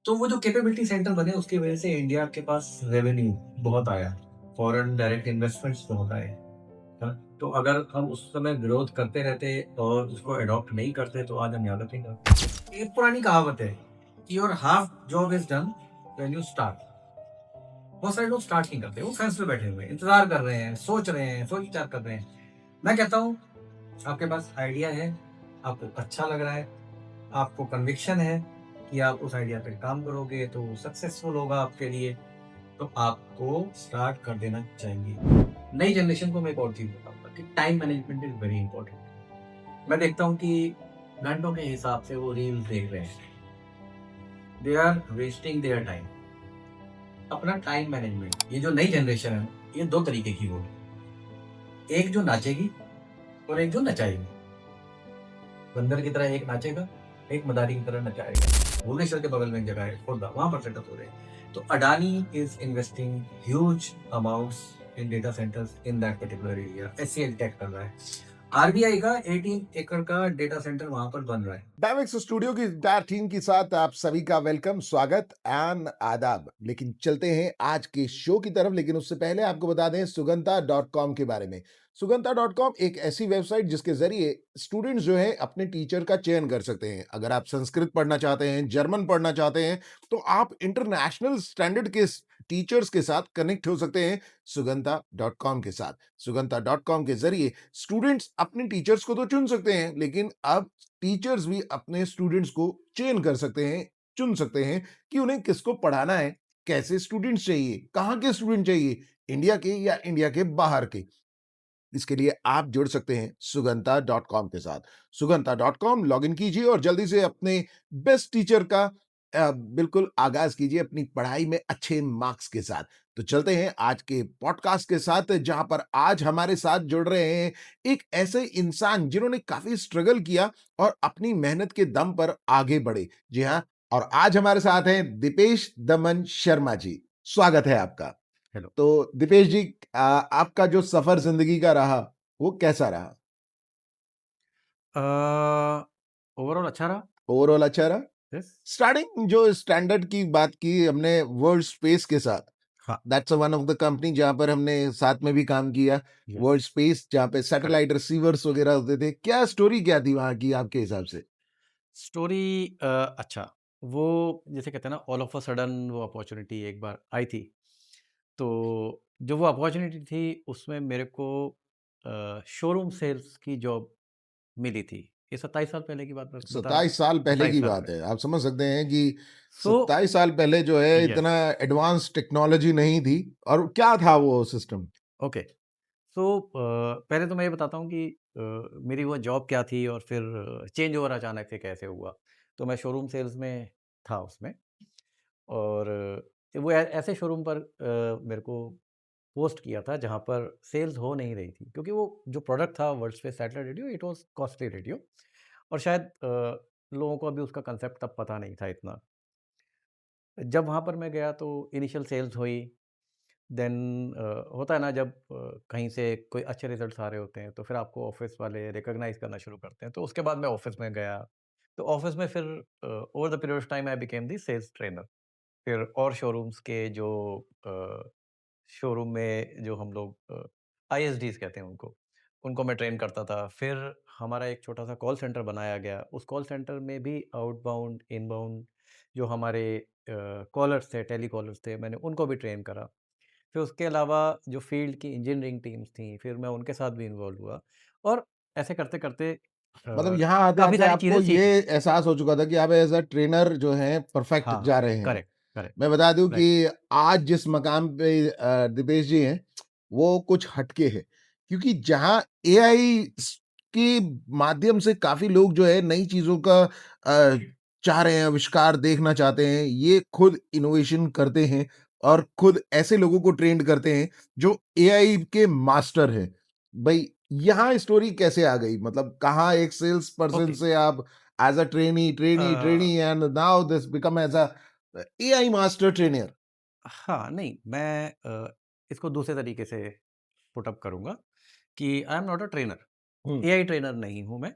तो वो जो कैपेबिलिटी सेंटर बने उसकी वजह से इंडिया के पास रेवेन्यू बहुत आया, फॉरेन डायरेक्ट इन्वेस्टमेंट्स बहुत आए। हाँ, तो अगर हम उस समय विरोध करते रहते और उसको अडॉप्ट नहीं करते तो आज हम यहाँ पे नहीं करते। एक पुरानी कहावत है, your half job is done when you start. बहुत सारे लोग स्टार्ट नहीं करते, वो फैंस पे बैठे हुए हैं, इंतजार कर रहे हैं, सोच रहे हैं, सोच विचार कर रहे हैं। मैं कहता हूँ आपके पास आइडिया है, आपको अच्छा लग रहा है, आपको कन्विक्शन है कि आप उस आइडिया पे काम करोगे तो सक्सेसफुल होगा आपके लिए, तो आपको स्टार्ट कर देना चाहिए। नई जनरेशन को मैं एक और चीज़ बताऊँगा कि time management is very important. मैं देखता हूँ कि घंटों के हिसाब से वो रील्स देख रहे हैं। They are wasting their time. अपना टाइम मैनेजमेंट, ये जो नई जनरेशन है, ये 2 तरीके की होगी। एक जो नाचेगी और एक जो नचाएगी। बंदर की तरह एक नाचेगा, एक मदारी की तरह नचाएगा। भुवनेश्वर के बगल में एक जगह है, खुर्दा, वहाँ पर सेटअप हो रहे हैं। तो Adani is investing huge amounts in data centres in that particular area. HCL tech कर रहा है। आरबीआई का 18 एकड़ का डेटा सेंटर वहाँ पर बन रहा है। डायमेक्स स्टूडियो की इंटायर टीम के साथ आप सभी का वेलकम, स्वागत एंड आदाब। लेकिन चलते हैं आज के शो की तरफ। लेकिन उससे पहले आपको बता दें सुगंता डॉट कॉम के बारे में। सुगंता डॉट कॉम एक ऐसी वेबसाइट जिसके जरिए स्टूडेंट्स जो है अपने टीचर का चयन कर सकते हैं। अगर आप संस्कृत पढ़ना चाहते हैं, जर्मन पढ़ना चाहते हैं, तो आप इंटरनेशनल स्टैंडर्ड के टीचर्स के साथ कनेक्ट हो सकते हैं सुगंता डॉट कॉम के साथ। सुगंता डॉट कॉम के जरिए स्टूडेंट्स अपने टीचर्स को तो चुन सकते हैं, लेकिन अब टीचर्स भी अपने स्टूडेंट्स को चयन कर सकते हैं, चुन सकते हैं कि उन्हें किसको पढ़ाना है, कैसे स्टूडेंट्स चाहिए, कहाँ के स्टूडेंट चाहिए, इंडिया के या इंडिया के बाहर के। इसके लिए आप जुड़ सकते हैं सुगंता डॉट कॉम के साथ। सुगंता डॉट कॉम लॉग इन कीजिए और जल्दी से अपने बेस्ट टीचर का बिल्कुल आगाज कीजिए अपनी पढ़ाई में अच्छे मार्क्स के साथ। तो चलते हैं आज के पॉडकास्ट के साथ, जहां पर आज हमारे साथ जुड़ रहे हैं एक ऐसे इंसान जिन्होंने काफी स्ट्रगल किया और अपनी मेहनत के दम पर आगे बढ़े। जी हाँ, और आज हमारे साथ हैं दीपेश दमन शर्मा जी। स्वागत है आपका। हेलो। तो दीपेश जी, आपका जो सफर जिंदगी का रहा वो कैसा रहा? ओवरऑल अच्छा रहा। ओवरऑल अच्छा रहा? यस। स्टार्टिंग जो स्टैंडर्ड की बात की हमने वर्ल्ड स्पेस के साथ, हाँ। That's one of the company जहां पर हमने साथ में भी काम किया। यस। वर्ल्ड स्पेस जहां पे करेक्ट। सैटेलाइट रिसीवर्स वगैरह होते थे, क्या स्टोरी क्या थी वहां की आपके हिसाब से? स्टोरी अच्छा, वो जैसे कहते हैं ना, ऑल ऑफ अ सडन वो अपॉर्चुनिटी एक बार आई थी। तो जो वो अपॉर्चुनिटी थी उसमें मेरे को शोरूम सेल्स की जॉब मिली थी। ये 27 साल पहले की बात बता रहा हूँ। 27 साल पहले 27 की साल बात पहले। है। आप समझ सकते हैं कि सो 27 साल पहले जो है यस। इतना एडवांस टेक्नोलॉजी नहीं थी। और क्या था वो सिस्टम? ओके। सो पहले तो मैं ये बताता हूँ कि मेरी वो जॉब क्या थी और फिर चेंज ओवर अचानक से कैसे हुआ। तो मैं शोरूम सेल्स में था उसमें। और वो ऐसे शोरूम पर मेरे को पोस्ट किया था जहाँ पर सेल्स हो नहीं रही थी, क्योंकि वो जो प्रोडक्ट था world space satellite radio, it was costly radio. और शायद लोगों को अभी उसका कंसेप्ट तब पता नहीं था इतना। जब वहाँ पर मैं गया तो इनिशियल सेल्स हुई। देन होता है ना, जब कहीं से कोई अच्छे रिजल्ट्स आ रहे होते हैं तो फिर आपको ऑफिस वाले रिकॉग्नाइज करना शुरू करते हैं। तो उसके बाद मैं ऑफिस में गया। तो ऑफिस में फिर over the period of time I became the sales trainer. फिर और शोरूम्स के जो शोरूम में जो हम लोग आईएसडीज़ कहते हैं उनको, उनको मैं ट्रेन करता था। फिर हमारा एक छोटा-सा कॉल सेंटर बनाया गया। उस कॉल सेंटर में भी आउटबाउंड, इनबाउंड जो हमारे कॉलर्स थे, टेलीकॉलर्स थे, मैंने उनको भी ट्रेन करा। फिर उसके अलावा जो फ़ील्ड की इंजीनियरिंग टीम्स थीं, फिर मैं उनके साथ भी इन्वॉल्व हुआ। और ऐसे करते-करते मतलब यहाँ काफ़ी आते-आते सारी आपको चीज़ें ये सीखी। एहसास हो चुका था कि आप एज़ अ ट्रेनर जो हैं परफेक्ट हाँ, जा रहे हैं। करेक्ट, करेक्ट, मैं बता दूँ कि राइट। आज जिस मकाम पे दिपेश जी हैं, वो कुछ हटके है। क्योंकि जहाँ एआई के माध्यम से काफ़ी लोग जो है नई चीज़ों का चाह रहे हैं, आविष्कार देखना चाहते हैं। ये खुद इनोवेशन करते हैं और खुद ऐसे लोगों को ट्रेंड करते हैं जो एआई के मास्टर हैं। भई यहाँ स्टोरी कैसे आ गई? मतलब कहाँ एक सेल्स पर्सन ओके। से आप as a a, trainee and now this become as a AI master trainer. हाँ, नहीं, मैं इसको दूसरे तरीके से पुट अप करूँगा कि I am not a trainer. Hmm, AI trainer नहीं हूँ मैं,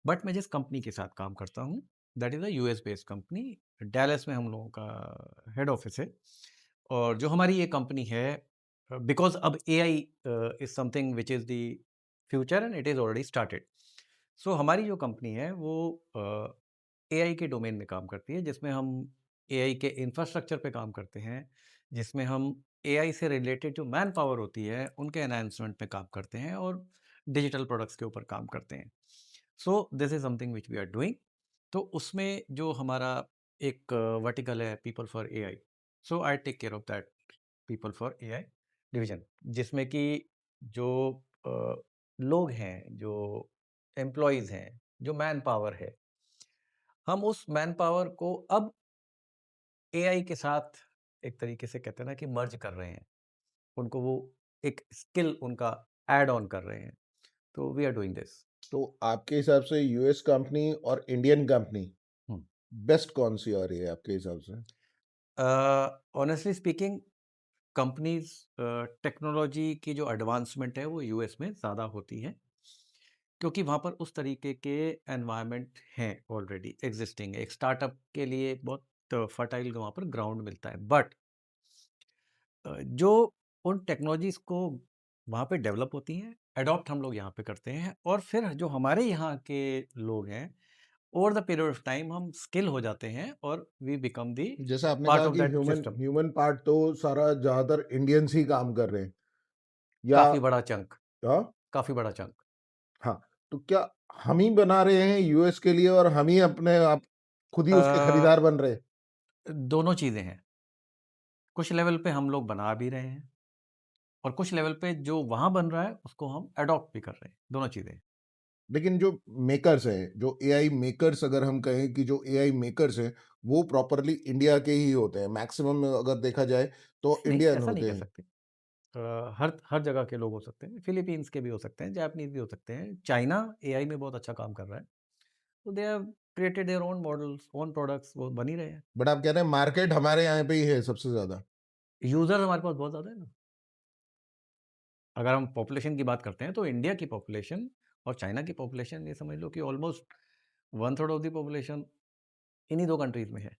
बट मैं जिस कंपनी के साथ काम करता हूँ, that is a US based company. Dallas में हम लोगों का हेड ऑफिस है। और जो हमारी ये कंपनी है, बिकॉज अब AI is something which is the future and it is already started. So हमारी जो कंपनी है वो एआई के डोमेन में काम करती है, जिसमें हम एआई के इंफ्रास्ट्रक्चर पे काम करते हैं, जिसमें हम एआई से रिलेटेड जो मैन पावर होती है उनके एनहांसमेंट पे काम करते हैं और डिजिटल प्रोडक्ट्स के ऊपर काम करते हैं। So this is something which we are doing. तो उसमें जो हमारा एक वर्टिकल है people for AI, so I take care of that people for AI division, जिसमें कि जो लोग हैं, जो एम्प्लॉयज़ हैं, जो मैन पावर है, हम उस मैन पावर को अब एआई के साथ एक तरीके से कहते हैं ना कि मर्ज कर रहे हैं। उनको वो एक स्किल उनका ऐड ऑन कर रहे हैं। तो वी आर डूइंग दिस। तो आपके हिसाब से यूएस कंपनी और इंडियन कंपनी हुँ। बेस्ट कौन-सी आ रही है आपके हिसाब से? ऑनेस्टली स्पीकिंग, कंपनीज़ टेक्नोलॉजी की जो एडवांसमेंट है वो यूएस में ज़्यादा होती है, क्योंकि वहाँ पर उस तरीके के एनवायरनमेंट हैं, ऑलरेडी एग्जिस्टिंग है। एक स्टार्टअप के लिए बहुत फर्टाइल वहाँ पर ग्राउंड मिलता है। बट जो उन टेक्नोलॉजीज़ को वहाँ पे डेवलप होती हैं, एडॉप्ट हम लोग यहाँ पे करते हैं, और फिर जो हमारे यहाँ के लोग हैं, over the period of time हम स्किल हो जाते हैं और वी बिकम द जैसा आपने पार्ट कहा ऑफ कि that human system. Human part तो सारा ज़्यादातर इंडियंस ही काम कर रहे हैं या काफ़ी बड़ा चंक, हाँ? काफ़ी बड़ा चंक। हाँ, तो क्या हम ही बना रहे हैं यूएस के लिए और हम ही अपने आप खुद ही अ, उसके खरीदार बन रहे हैं? दोनों चीज़ें हैं। कुछ लेवल पे हम लोग बना भी रहे हैं और कुछ लेवल पे जो वहाँ बन रहा है उसको हम एडॉप्ट भी कर रहे हैं, दोनों चीज़ें हैं। लेकिन जो मेकर्स हैं, जो एआई मेकर्स अगर हम कहें कि जो एआई मेकर्स हैं, वो प्रॉपरली इंडिया के ही होते हैं। मैक्सिमम अगर देखा जाए तो नहीं, इंडियन ऐसा नहीं होते कह हैं। सकते। हर हर जगह के लोग हो सकते हैं, फिलीपींस के भी हो सकते हैं, जापानीज़ भी हो सकते हैं। चाइना एआई में बहुत अच्छा काम कर रहा है। तो they have created their own models, own products, वो बन ही रहे हैं। बट आप कह रहे हैं मार्केट हमारे यहाँ पे ही है सबसे ज़्यादा। यूज़र हमारे पास बहुत ज़्यादा है ना। अगर हम पॉपुलेशन की बात करते हैं तो इंडिया की पॉपुलेशन और चाइना की पॉपुलेशन, ये समझ लो कि almost one third of the population इन्हीं दो कंट्रीज़ में है।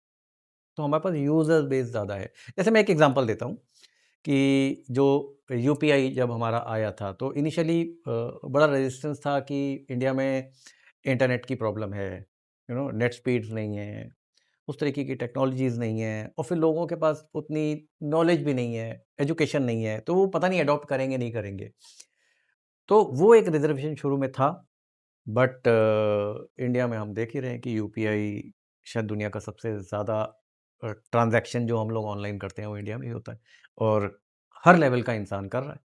तो हमारे पास यूज़र बेस ज़्यादा है। जैसे मैं एक एग्ज़ाम्पल देता हूँ कि जो यूपीआई जब हमारा आया था, तो इनिशियली बड़ा रेजिस्टेंस था कि इंडिया में इंटरनेट की प्रॉब्लम है, नेट स्पीड्स नहीं है, उस तरीके की टेक्नोलॉजीज़ नहीं है, और फिर लोगों के पास उतनी नॉलेज भी नहीं है, एजुकेशन नहीं है, तो वो पता नहीं अडॉप्ट करेंगे, नहीं करेंगे। तो वो एक रिज़र्वेशन शुरू में था। बट इंडिया में हम देख ही रहे हैं कि यूपीआई शायद दुनिया का सबसे ज़्यादा ट्रांज़ैक्शन जो हम लोग ऑनलाइन करते हैं वो इंडिया में ही होता है, और हर लेवल का इंसान कर रहा है।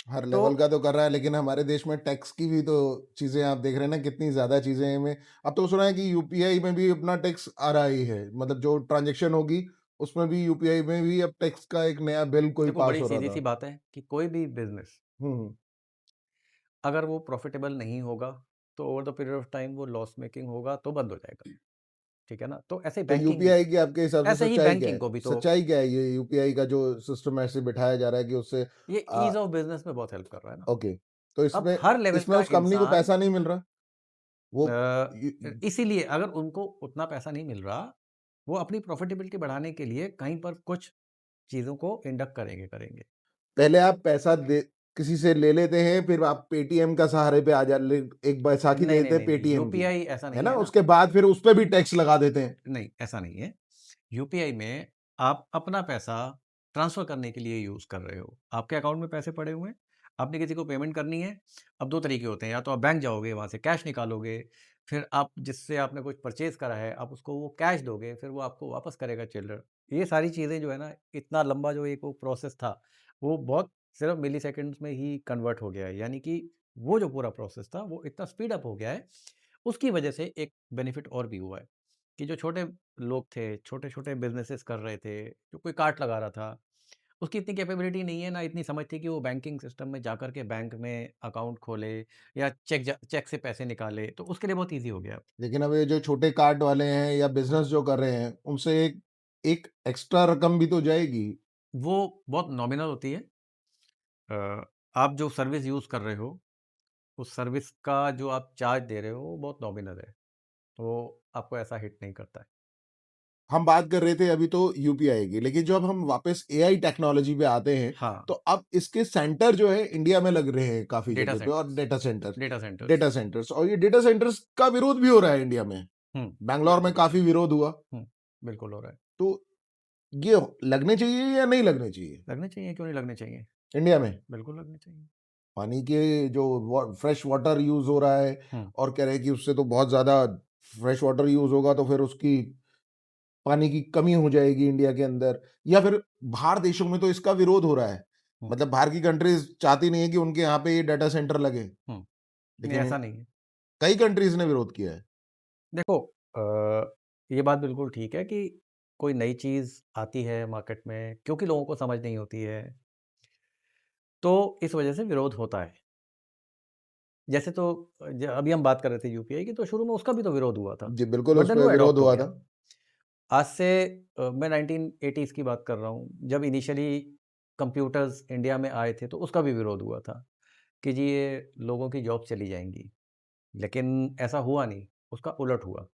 हर तो लेवल का तो कर रहा है, लेकिन हमारे देश में टैक्स की भी तो चीज़ें आप देख रहे हैं ना, कितनी ज़्यादा चीज़ें हैं में। अब तो सुना है कि यूपीआई में भी अपना टैक्स आ रहा ही है। मतलब जो ट्रांज़ैक्शन होगी, उसमें भी यूपीआई में भी अब टैक्स का एक नया बिल कोई देखो, पास बड़ी हो रहा सीधी-सी था। बात है कि कोई भी बिज़नेस हुँ, हुँ। अगर वो प्रॉफ़िटेबल नहीं होगा, तो over the period of time वो लॉस मेकिंग होगा, तो बंद हो जाएगा। ठीक है ना? तो ऐसे ही तो बैंकिंग, यूपीआई की आपके हिसाब से ऐसे ही सच्चाई क्या बैंकिंग है? को भी तो सच्चाई क्या है ये यूपीआई का जो सिस्टम ऐसे बिठाया जा रहा है कि उससे ये ईज़ ऑफ बिज़नेस में बहुत हेल्प कर रहा है ना। ओके, तो अब इसमें हर लेवल इसमें का उस कंपनी को इंसान, पैसा नहीं मिल रहा? वो यू इसीलिए अगर उनको उतना पैसा नहीं मिल रहा, वो अपनी प्रॉफ़िटेबिलिटी बढ़ाने के लिए कहीं पर कुछ चीज़ों को इंडक्ट करेंगे। पहले आप पैसा दे किसी से ले लेते हैं, फिर आप पेटीएम का सहारे पे आ जा ले एक बैसाखी नहीं, दे नहीं, देते हैं नहीं, नहीं, पेटीएम की, यूपीआई ऐसा है नहीं ना? है ना। उसके बाद फिर उस पे भी टैक्स लगा देते हैं। नहीं, ऐसा नहीं है। यूपीआई में आप अपना पैसा ट्रांसफ़र करने के लिए यूज़ कर रहे हो। आपके अकाउंट में पैसे पड़े हुए हैं, आपने किसी को पेमेंट करनी है। अब 2 तरीके होते हैं, या तो आप बैंक जाओगे, वहाँ से कैश निकालोगे, फिर आप जिससे आपने कुछ परचेज़ करा है, आप उसको वो कैश दोगे, फिर वो आपको वापस करेगा चिल्लर। ये सारी चीज़ें जो है ना, इतना लंबा जो एक वो प्रोसेस था, वो बहुत सिर्फ़ मिलीसेकंड्स में ही कन्वर्ट हो गया है। यानी कि वो जो पूरा प्रोसेस था, वो इतना स्पीड अप हो गया है, उसकी वजह से एक बेनिफिट और भी हुआ है कि जो छोटे लोग थे, छोटे-छोटे बिज़नेसेस कर रहे थे, जो कोई कार्ट लगा रहा था, उसकी इतनी कैपेबिलिटी नहीं है, ना इतनी समझ थी कि वो बैंकिंग सिस्टम में जाकर के बैंक में अकाउंट खोले या चेक से पैसे निकाले, तो उसके लिए बहुत ईज़ी हो गया। लेकिन अब ये जो छोटे कार्ट वाले हैं या बिज़नेस जो कर रहे हैं, उनसे एक एक एक्स्ट्रा रकम भी तो जाएगी। वो बहुत नॉमिनल होती है। आप जो सर्विस यूज़ कर रहे हो, उस सर्विस का जो आप चार्ज दे रहे हो, वो बहुत नॉमिनल है। वो आपको ऐसा हिट नहीं करता है। हम बात कर रहे थे अभी तो यूपीआई की, लेकिन जब हम वापस एआई टेक्नोलॉजी पे आते हैं, हाँ, तो अब इसके सेंटर जो है इंडिया में लग रहे हैं काफ़ी डेटा जगह पे, और centres data centres. Data centres, और ये डेटा सेंटर्स का विरोध भी हो रहा है इंडिया में। हुँ, बैंगलोर में काफ़ी विरोध हुआ। हुँ, बिल्कुल हो रहा है। तो ये लगने चाहिए या नहीं लगने चाहिए लगने चाहिए, क्यों नहीं लगने चाहिए? इंडिया में? बिल्कुल लगने चाहिए। पानी के जो फ्रेश वाटर यूज हो रहा है, हुँ, और कह रहे हैं कि उससे तो बहुत ज्यादा फ्रेश वाटर यूज होगा, तो फिर उसकी पानी की कमी हो जाएगी इंडिया के अंदर, या फिर बाहर देशों में तो इसका विरोध हो रहा है। हुँ, मतलब बाहर की कंट्रीज चाहती नहीं है कि उनके यहाँ पे ये डाटा सेंटर लगे, हुँ। नहीं, लेकिन ऐसा नहीं है। कई कंट्रीज ने विरोध किया है। देखो ये बात बिल्कुल ठीक है कि कोई नई चीज़ आती है मार्केट में क्योंकि लोगों को समझ नहीं होती है, तो इस वजह से विरोध होता है। जैसे तो अभी हम बात कर रहे थे यूपीआई की, तो शुरू में उसका भी तो विरोध हुआ था, जी बिल्कुल, बट उस देन पर वो विरोध अडॉप्ट हो हुआ गया। था। आज से मैं 1980s की बात कर रहा हूँ, जब इनिशियली कंप्यूटर्स इंडिया में आए थे तो उसका भी विरोध हुआ था कि जी ये लोगों की जॉब चली जाएंगी, लेकिन ऐसा हुआ नहीं, उसका उलट हुआ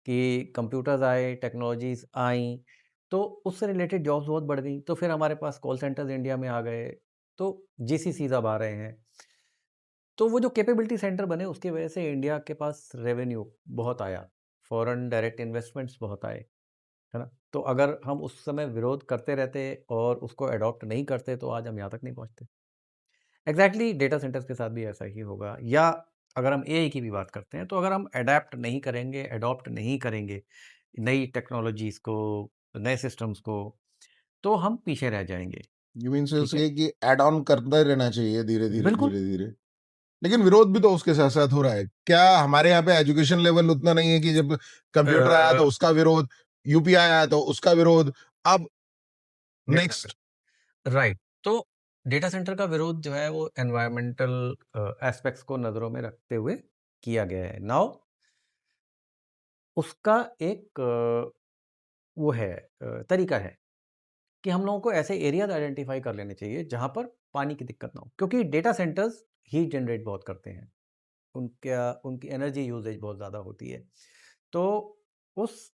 कि कंप्यूटर्स आए, टेक्नोलॉजीज़ आईं, तो उससे रिलेटेड जॉब्स बहुत बढ़ गई। तो फिर हमारे पास कॉल सेंटर्स इंडिया में आ गए, तो जीसीसीज़ अब आ रहे हैं। तो वो जो कैपेबिलिटी सेंटर बने, उसकी वजह से इंडिया के पास रेवेन्यू बहुत आया, फॉरेन डायरेक्ट इन्वेस्टमेंट्स बहुत आए, है ना? तो अगर हम उस समय विरोध करते रहते और उसको अडॉप्ट नहीं करते, तो आज हम यहाँ तक नहीं पहुँचते। एग्ज़ैक्टली डेटा सेंटर्स के साथ भी ऐसा ही होगा, या अगर हम एआई की भी बात करते हैं, तो अगर हम अडैप्ट नहीं करेंगे, अडॉप्ट नहीं करेंगे नई टेक्नोलॉजीज़ को, नए सिस्टम्स को, तो हम पीछे रह जाएँगे, यू मीन से ठीक है? ये कि ऐड ऑन करता रहना चाहिए धीरे धीरे बिल्कुल। धीरे धीरे। लेकिन विरोध भी तो उसके साथ साथ हो रहा है। क्या हमारे यहाँ पे एजुकेशन लेवल उतना नहीं है कि जब कंप्यूटर आया अ, तो उसका विरोध, यूपीआई आया तो उसका विरोध, अब डेटा नेक्स्ट। Centre right. तो डेटा सेंटर का विरोध जो है वो एनवायरमेंटल एस्पेक्ट्स को नज़रों में रखते हुए किया गया है। नाउ उसका एक वो है तरीका है कि हम लोगों को ऐसे एरियाज़ आइडेंटिफ़ाई कर लेने चाहिए जहाँ पर पानी की दिक्कत ना हो। क्योंकि डेटा सेंटर्स हीट जनरेट बहुत करते हैं। उनकी एनर्जी यूसेज बहुत ज़्यादा होती है। तो उस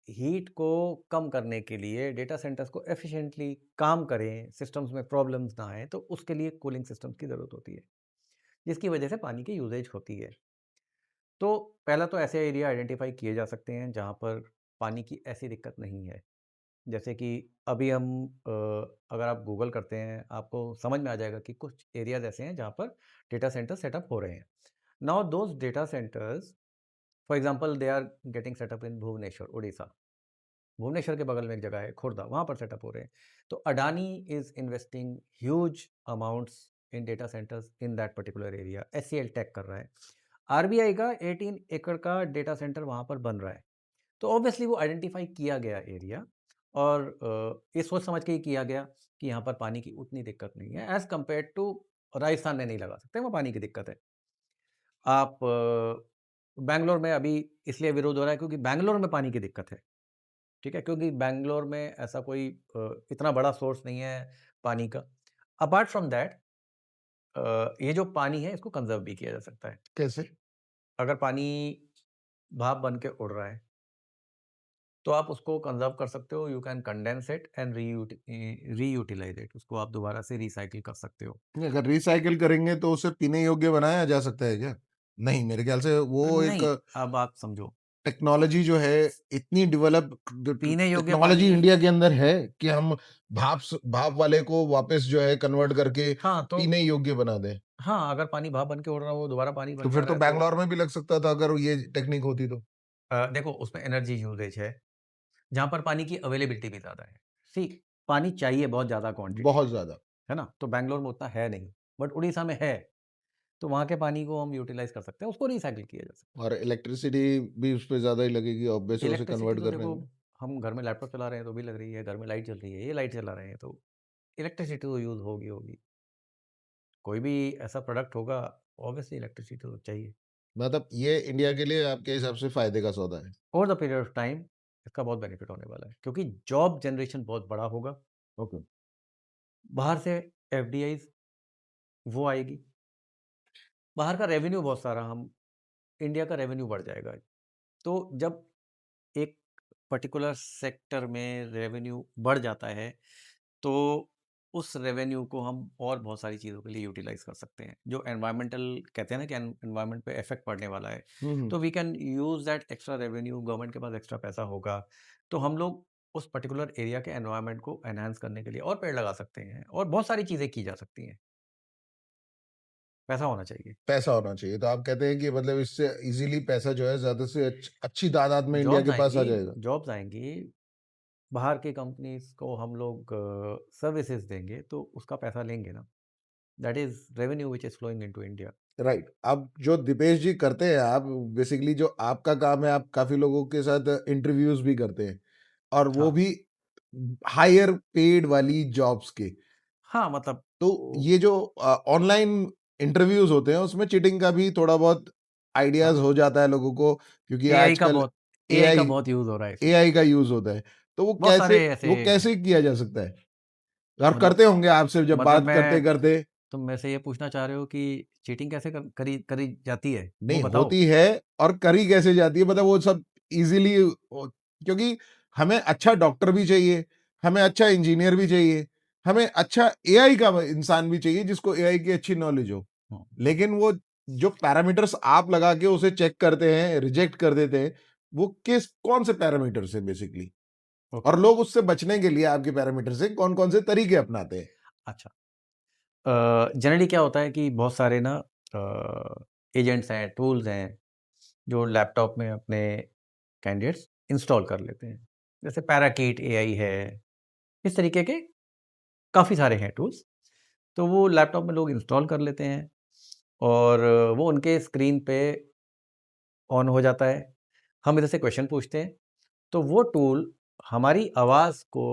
हीट को कम करने के लिए डेटा सेंटर्स को एफिशिएंटली काम करें, सिस्टम्स में प्रॉब्लम्स ना आएँ, तो उसके लिए कूलिंग सिस्टम्स की ज़रूरत होती है, जिसकी वजह से पानी की यूसेज होती है। तो पहला तो ऐसे एरिया आइडेंटिफ़ाई किए जा सकते हैं जहाँ पर पानी की ऐसी दिक्कत नहीं है। जैसे कि अभी हम अगर आप गूगल करते हैं, आपको समझ में आ जाएगा कि कुछ एरियाज़ ऐसे हैं जहाँ पर डेटा सेंटर सेटअप हो रहे हैं। Now those data centres for example they are getting setup in Bhubaneswar, Odisha. Bhubaneswar के बगल में एक जगह है खुर्दा, वहाँ पर सेटअप हो रहे हैं। तो Adani is investing huge amounts in data centres in that particular area. HCL tech कर रहा है। आरबीआई का 18 एकड़ का डेटा सेंटर वहाँ पर बन रहा है। तो ऑब्वियसली वो आइडेंटिफ़ाई किया गया एरिया, और ये सोच समझ के ही किया गया कि यहाँ पर पानी की उतनी दिक्कत नहीं है एज़ कम्पेयर्ड टू राजस्थान में नहीं लगा सकते, वहाँ पानी की दिक्कत है। आप बैंगलोर में अभी इसलिए विरोध हो रहा है क्योंकि बैंगलोर में पानी की दिक्कत है, ठीक है? क्योंकि बैंगलोर में ऐसा कोई इतना बड़ा सोर्स नहीं है पानी का। अपार्ट फ्रॉम दैट ये जो पानी है इसको कंज़र्व भी किया जा सकता है। कैसे? अगर पानी भाप बन के उड़ रहा है, तो आप उसको कंज़र्व कर सकते हो, you can condense it and reutilise it, उसको आप दोबारा से रिसाइकिल कर सकते हो। नहीं, अगर रिसाइकिल करेंगे तो उसे पीने योग्य बनाया जा सकता है क्या? नहीं, मेरे ख्याल से वो एक नहीं, अब आप समझो, टेक्नोलॉजी जो है इतनी डेवलप, पीने योग्य टेक्नोलॉजी पानी इंडिया के अंदर है कि हम भाप वाले को वापस जो है कन्वर्ट करके हाँ, तो पीने योग्य बना दें। हाँ, अगर पानी भाप बन के उड़ रहा हो, दोबारा पानी तो बन जा फिर रहा तो है तो बैंगलोर में भी लग सकता था अगर ये टेक्निक होती तो। देखो उसमें एनर्जी यूसेज है, जहाँ पर पानी की अवेलेबिलिटी भी ज़्यादा है। सी पानी चाहिए बहुत ज़्यादा क्वांटिटी बहुत में, ज़्यादा। है ना? तो बैंगलोर में उतना है नहीं, बट उड़ीसा में है, तो वहाँ के पानी को हम यूटिलाइज़ कर सकते हैं, उसको रिसाइकिल किया जा सकता और इलेक्ट्रिसिटी भी उस पे ज़्यादा ही लगेगी ऑब्वियस है। है उसे इलेक्ट्रिसिटी कन्वर्ट तो करने देखो, में। हम घर में लैपटॉप चला रहे हैं तो भी लग रही है, घर में लाइट जल रही है, ये लाइट चला रहे हैं तो इलेक्ट्रिसिटी तो यूज़ होगी। कोई भी ऐसा प्रोडक्ट होगा, ऑब्वियसली इलेक्ट्रिसिटी तो चाहिए। मतलब ये इंडिया के लिए आपके हिसाब से फ़ायदे का सौदा है। Over the period of time इसका बहुत बेनिफिट होने वाला है, क्योंकि जॉब जनरेशन बहुत बड़ा होगा। ओके। बाहर से एफडीआईज़ वो आएगी, बाहर का रेवेन्यू बहुत सारा हम इंडिया का रेवेन्यू बढ़ जाएगा। तो जब एक पर्टिकुलर सेक्टर में रेवेन्यू बढ़ जाता है, तो उस रेवेन्यू को हम और बहुत सारी चीज़ों के लिए यूटिलाइज़ कर सकते हैं। जो एनवायरमेंटल कहते हैं ना कि एनवायरमेंट पे इफ़ेक्ट पड़ने वाला है, हम्म। तो we can use that extra revenue, government के पास एक्स्ट्रा पैसा होगा, तो हम लोग उस पर्टिकुलर एरिया के एनवायरनमेंट को एनहांस करने के लिए और पेड़ लगा सकते हैं और बहुत सारी चीज़ें की जा सकती हैं। पैसा होना चाहिए। पैसा होना चाहिए, तो आप कहते हैं कि मतलब इससे इजीली पैसा जो है ज्यादा से अच्छी तादाद में इंडिया के पास आ जाएगा। जॉब्स आएँगी, बाहर की कंपनीज़ को हम लोग सर्विसेज़ देंगे, तो उसका पैसा लेंगे ना। That is revenue which is flowing into India. Right. अब जो दीपेश जी करते हैं, आप बेसिकली जो आपका काम है, आप काफी लोगों के साथ इंटरव्यूज भी करते हैं, और वो हाँ। भी हायर पेड वाली जॉब्स के। हाँ, मतलब तो वो ये जो ऑनलाइन इंटरव्यूज होते हैं, उसमें चीटिंग का भी थोड़ा बहुत आइडियाज हाँ, हो जाता है लोगों को, क्योंकि एआई का आजकल बहुत एआई का एआई बहुत यूज़ हो रहा है इसमें। एआई का यूज होता है। तो बहुत सारे ऐसे वो कैसे किया जा सकता है? और मतलब करते होंगे आपसे जब मतलब बात करते मैं करते। तुम मेरे से ये पूछना चाह रहे हो कि चीटिंग कैसे करी करी जाती है? वो नहीं बताओ? होती है, और करी कैसे जाती है, मतलब वो सब इजीली, क्योंकि हमें अच्छा डॉक्टर भी चाहिए, हमें अच्छा इंजीनियर भी चाहिए, हमें अच्छा एआई का इंसान भी चाहिए जिसको एआई की अच्छी नॉलेज हो। हुँ, लेकिन वो जो पैरामीटर्स आप लगा के उसे चेक करते हैं, रिजेक्ट कर देते हैं, वो किस कौन से पैरामीटर्स हैं बेसिकली? ओके, और लोग उससे बचने के लिए आपके पैरामीटर से कौन कौन से तरीके अपनाते हैं? अच्छा। जनरली क्या होता है कि बहुत सारे ना एजेंट्स हैं, टूल्स हैं, जो लैपटॉप में अपने कैंडिडेट्स इंस्टॉल कर लेते हैं। जैसे पैराकीट एआई है, इस तरीके के काफ़ी सारे हैं टूल्स। तो वो लैपटॉप में लोग इंस्टॉल कर लेते हैं और वो उनके स्क्रीन पे ऑन हो जाता है। हम इधर से क्वेश्चन पूछते हैं, तो वो टूल हमारी आवाज़ को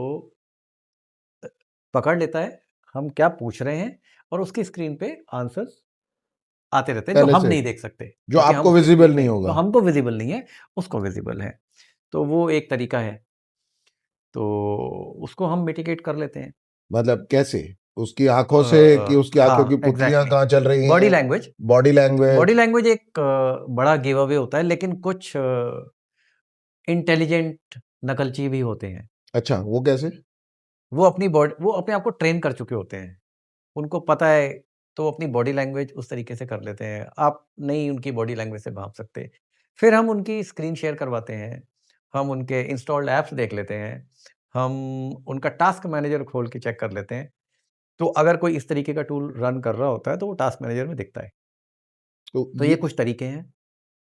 पकड़ लेता है, हम क्या पूछ रहे हैं और उसकी स्क्रीन पे आंसर्स आते रहते हैं, जो पहले हम से नहीं देख सकते, जो क्योंकि हम आपको उसकी विजिबल स्क्रीन नहीं में जो होगा। हमको विज़िबल नहीं है, उसको विज़िबल है। तो वो एक तरीका है, तो उसको हम मिटिगेट कर लेते हैं। मतलब कैसे? उसकी आंखों से, कि उसकी आंखों की हाँ, पुतलियां एग्ज़ैक्टली। कहाँ चल रही बॉडी हैं? Language body language. Body language एक बड़ा गिव अवे होता है, लेकिन कुछ इंटेलिजेंट नकलची भी होते हैं। अच्छा, वो कैसे? वो अपने आप को ट्रेन कर चुके होते हैं। उनको पता है, तो वो अपनी बॉडी लैंग्वेज उस तरीके से कर लेते हैं। आप नहीं उनकी बॉडी लैंग्वेज से भाप सकते। फिर हम उनकी स्क्रीन शेयर करवाते हैं। हम उनके इंस्टॉल्ड ऐप्स देख लेते हैं। हम उनका टास्क मैनेजर खोल के चेक कर लेते हैं। तो अगर कोई इस तरीके का टूल रन कर रहा होता है, तो वो टास्क मैनेजर में दिखता है। तो तो ये ये कुछ तरीके हैं।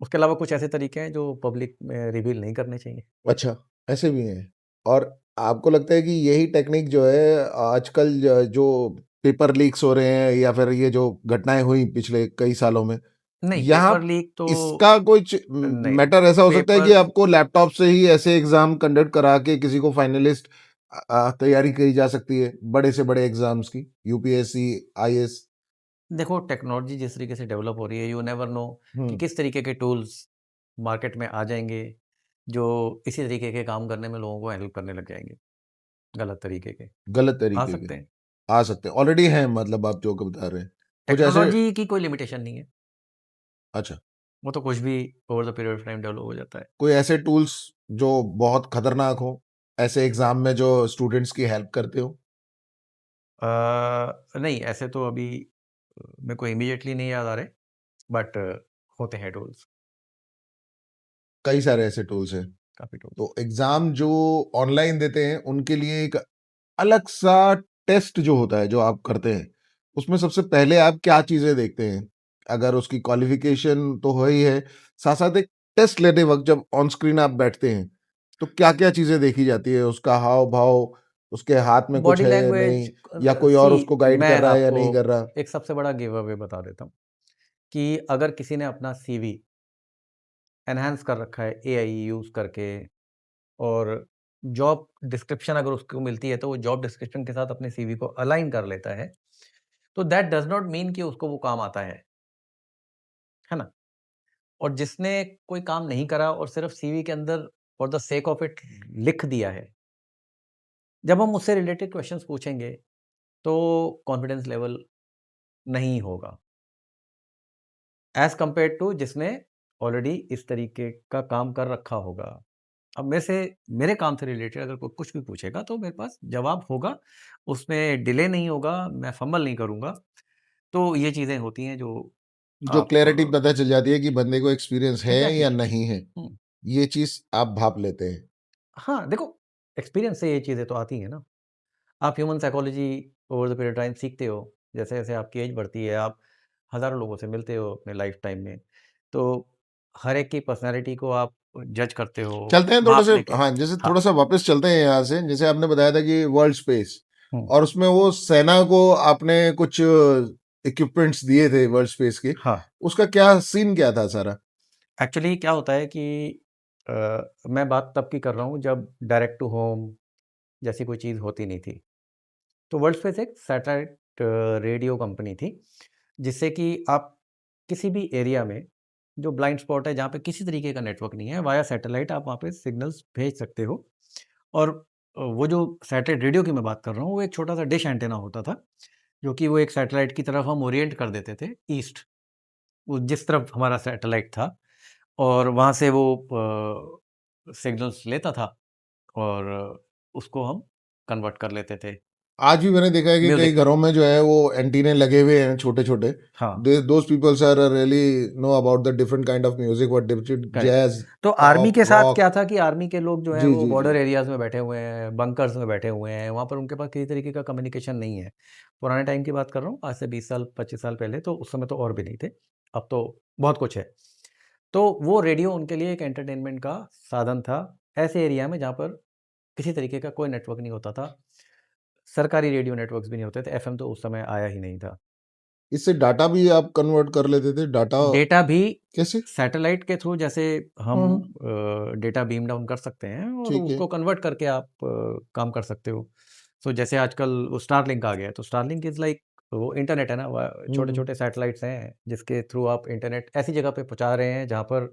उसके अलावा कुछ ऐसे तरीके हैं जो पब्लिक में रिवील नहीं करने चाहिए। अच्छा, ऐसे भी हैं। और आपको लगता है कि यही टेक्निक जो है आजकल जो पेपर लीक्स हो रहे हैं, या फिर ये जो घटनाएं हुई पिछले कई सालों में, नहीं, यहाँ पेपर लीक तो इसका कुछ नहीं, मैटर ऐसा हो सकता है कि पेपर आपको लैपटॉप से ही ऐसे एग्जाम कंडक्ट करा के किसी को फाइनलिस्ट तैयारी करी जा सकती है बड़े से बड़े एग्जाम्स की, यूपीएससी, आईएएस। देखो, टेक्नोलॉजी जिस तरीके से डेवलप हो रही है, यू नेवर नो कि हम्म। किस तरीके के टूल्स मार्केट में आ जाएँगे, जो इसी तरीके के काम करने में लोगों को हेल्प करने लग जाएँगे, गलत तरीके के। गलत आ तरीके के सकते हैं। आ सकते हैं, ऑलरेडी हैं, मतलब आप जो बता रहे हैं कुछ ऐसे। टेक्नोलॉजी की कोई लिमिटेशन नहीं है, अच्छा, वो तो कुछ भी over the period of time develop हो जाता है। कोई ऐसे टूल्स जो बहुत खतरनाक हो, ऐसे एग्जाम में जो स्टूडेंट्स की हेल्प करते हो? नहीं, ऐसे तो अभी मेरे को इमीडिएटली नहीं याद आ रहे, बट होते हैं टूल्स, कई सारे ऐसे टूल्स हैं। काफ़ी टूल्स। तो एग्जाम जो ऑनलाइन देते हैं उनके लिए एक अलग सा टेस्ट जो होता है, जो आप करते हैं, उसमें सबसे पहले आप क्या चीजें देखते हैं? अगर उसकी क्वालिफिकेशन तो हो ही है, साथ साथ एक टेस्ट लेते वक्त जब ऑन स्क्रीन आप बैठते हैं, तो क्या क्या चीजें देखी जाती है? उसका हाव भाव, उसके हाथ में कुछ बॉडी है या नहीं, लैंग्वेज या कोई और उसको गाइड मैं कर रहा है या आपको नहीं कर रहा? एक सबसे बड़ा गिव अवे बता देता हूँ कि अगर किसी ने अपना सीवी एनहांस कर रखा है एआई यूज़ करके और जॉब डिस्क्रिप्शन अगर उसको मिलती है, तो वो जॉब डिस्क्रिप्शन के साथ अपने सीवी को अलाइन कर लेता है, तो दैट डज़ नॉट मीन कि उसको वो काम आता है ना? और जिसने कोई काम नहीं करा और सिर्फ़ सीवी के अंदर for the sake of it लिख दिया है, जब हम उससे रिलेटेड क्वेश्चंस पूछेंगे, तो कॉन्फिडेंस लेवल नहीं होगा, एज़ कंपेयर्ड टू जिसने ऑलरेडी इस तरीके का काम कर रखा होगा। अब मेरे काम से रिलेटेड अगर कोई कुछ भी पूछेगा तो मेरे पास जवाब होगा, उसमें डिले नहीं होगा, मैं फंबल नहीं करूँगा। तो ये चीज़ें होती हैं जो जो आप क्लैरिटी पता चल जाती है कि बंदे को एक्सपीरियंस है एग्ज़ैक्टली। या नहीं है, हुँ। ये चीज़ आप भाप लेते हैं। हाँ, देखो एक्सपीरियंस से ये चीज़ें तो आती हैं ना। आप human psychology over the period time सीखते हो। जैसे-जैसे आपकी एज बढ़ती है, आप हज़ारों लोगों से मिलते हो अपने लाइफ़ टाइम में। तो हर एक की पर्सनैलिटी को आप जज करते हो, चलते हैं थोड़े भाप से, लेके। हाँ, जैसे हाँ। थोड़ा-सा वापस चलते हैं यहाँ से, जैसे आपने बताया था कि वर्ल्ड स्पेस हुँ। और उसमें वो सेना को आपने कुछ इक्विपमेंट्स दिए थे वर्ल्ड स्पेस के, हाँ। उसका क्या सीन क्या था सारा? एक्चुअली क्या होता है कि मैं बात तब की कर रहा हूँ जब डायरेक्ट टू होम जैसी कोई चीज़ होती नहीं थी। तो वर्ल्ड स्पेस एक सैटेलाइट रेडियो कंपनी थी, जिससे कि आप किसी भी एरिया में जो ब्लाइंड स्पॉट है, जहाँ पे किसी तरीके का नेटवर्क नहीं है, वाया सैटेलाइट आप वहाँ पे सिग्नल्स भेज सकते हो। और वो जो सैटेलाइट रेडियो की मैं बात कर रहा हूँ, वो एक छोटा-सा डिश एंटीना होता था, जो कि वो एक सैटेलाइट की तरफ हम ओरिएंट कर देते थे ईस्ट, वो जिस तरफ हमारा सैटेलाइट था, और वहाँ से वो सिग्नल्स लेता था और उसको हम कन्वर्ट कर लेते थे आज भी मैंने देखा है कि कई म्यूज़िक में। घरों में जो है वो एंटीने लगे हुए हैं छोटे-छोटे। हाँ, those peoples are really know about the different kind of music, what different correct. Jazz, तो आर्मी पॉप, के साथ रॉक। क्या था कि आर्मी के लोग जो हैं जी, वो जी, जी। बॉर्डर एरियाज़ में बैठे हुए हैं, बंकर्स में बैठे हुए हैं, वहाँ पर उनके पास किसी तरीके का कम्युनिकेशन नहीं है। पुराने टाइम की बात कर रहा हूँ, आज से 20 साल, 25 साल पहले, तो उस समय तो और भी नहीं थे, अब तो बहुत कुछ है। तो वो रेडियो उनके लिए एक एंटरटेनमेंट का साधन था, ऐसे एरिया में जहाँ पर किसी तरीके का कोई नेटवर्क नहीं होता था। सरकारी रेडियो नेटवर्क्स भी नहीं होते थे, एफ़एम तो उस समय आया ही नहीं था। इससे डाटा भी आप कन्वर्ट कर लेते थे? डाटा डेटा भी कैसे? सैटेलाइट के थ्रू, जैसे हम हुँ, हुँ। डेटा बीम डाउन कर सकते हैं और ठीक है। उसको कन्वर्ट करके आप काम कर सकते हो। सो जैसे आजकल वो स्टारलिंक आ गया है, तो स्टारलिंक इज़ लाइक वो इंटरनेट है ना, हुँ, हुँ। छोटे-छोटे सैटेलाइट्स हैं जिसके थ्रू आप इंटरनेट ऐसी जगह पे पहुँचा रहे हैं जहाँ पर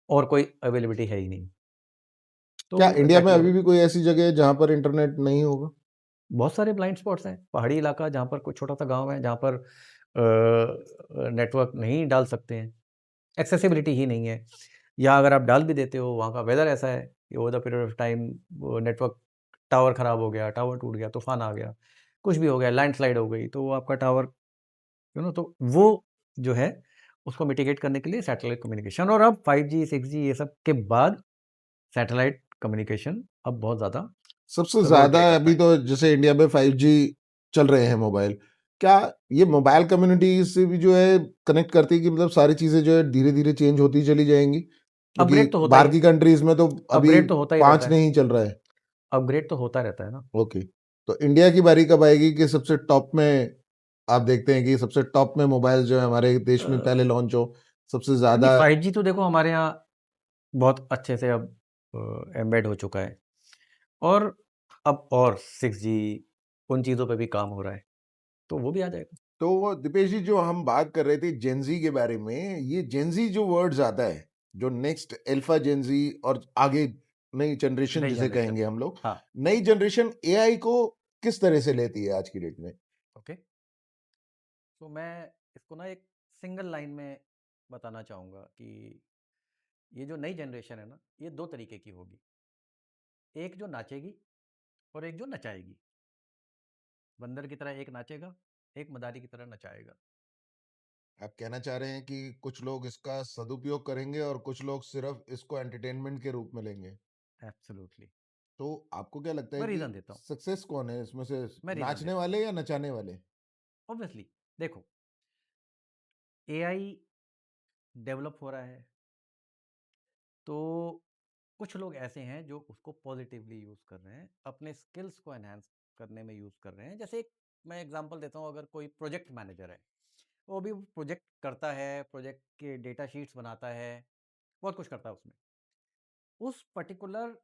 और कोई अवेलेबिलिटी है ही नहीं। तो क्या इंडिया में एग्ज़ैक्टली अभी वो भी कोई ऐसी जगह है जहाँ पर इंटरनेट नहीं होगा? बहुत सारे ब्लाइंड स्पॉट्स हैं। पहाड़ी इलाका जहाँ पर कोई छोटा-सा गाँव है जहाँ पर नेटवर्क नहीं डाल सकते हैं, एक्सेसिबिलिटी ही नहीं है। या अगर आप डाल भी देते हो, वहाँ का वेदर ऐसा है कि over the period of time वो नेटवर्क, टावर खराब हो गया, टावर टूट गया, तूफ़ान आ गया, कुछ भी हो गया, लैंडस्लाइड हो गई, तो वो आपका टावर तो वो जो है उसको मिटिगेट करने के लिए सैटेलाइट कम्युनिकेशन, और अब 5G, 6G ये सब के बाद सैटेलाइट कम्युनिकेशन अब बहुत ज़्यादा सबसे रोल ज़्यादा प्ले करता अभी है। तो जैसे इंडिया में 5G चल रहे हैं मोबाइल। क्या ये मोबाइल कम्युनिटी से भी जो है कनेक्ट करती है कि मतलब सारी चीज़ें जो है धीरे-धीरे चेंज होती चली जाएँगी? क्योंकि अपग्रेड तो होता ही बाहर है, की कंट्रीज़ में तो अभी अपग्रेड तो होता ही रहता 5 है, नहीं चल रहा है। अपग्रेड तो होता रहता है ना। ओके। तो इंडिया की बारी कब आएगी कि सबसे टॉप में आप देखते हैं कि सबसे टॉप में मोबाइल जो है हमारे देश में पहले लॉन्च हो, सबसे नहीं, ज़्यादा 5G तो देखो हमारे यहाँ बहुत अच्छे से अब एम्बेड हो चुका है, और अब और 6G उन चीज़ों पे भी काम हो रहा है, तो वो भी आ जाएगा। तो वो दीपेश जी जो हम बात कर रहे थे जेन ज़ी के बारे में, ये जेन ज़ी जो वर्ड्स आता है, जो नेक्स्ट अल्फा जेन ज़ी और आगे नई जनरेशन नई जिसे जनरेशन। कहेंगे हम लोग, हाँ, नई जनरेशन एआई को किस तरह से लेती है आज की डेट में? ओके। तो मैं इसको ना एक सिंगल लाइन में बताना चाहूँगा कि ये जो नई जनरेशन है ना, ये 2 तरीके की होगी। एक जो नाचेगी और एक जो नचाएगी। बंदर की तरह एक नाचेगा, एक मदारी की तरह नचाएगा। आप कहना चाह रहे हैं कि कुछ लोग इसका सदुपयोग करेंगे और कुछ लोग सिर्फ इसको एंटरटेनमेंट के रूप में लेंगे। एब्सोल्युटली। तो आपको क्या लगता है मैं कि रीज़न देता हूँ, सक्सेस कौन है इसमें से, मैं रीज़न नाचने देता हूँ। वाले या नचाने वाले? ऑब्वियसली देखो, एआई डेवलप हो रहा है, तो कुछ लोग ऐसे हैं जो उसको पॉजिटिवली यूज़ कर रहे हैं, अपने स्किल्स को एनहांस करने में यूज़ कर रहे हैं। जैसे एक मैं एग्जांपल देता हूँ, अगर कोई प्रोजेक्ट मैनेजर है, वो भी प्रोजेक्ट करता है, प्रोजेक्ट के डेटा शीट्स बनाता है, बहुत कुछ करता है उसमें। उस पर्टिकुलर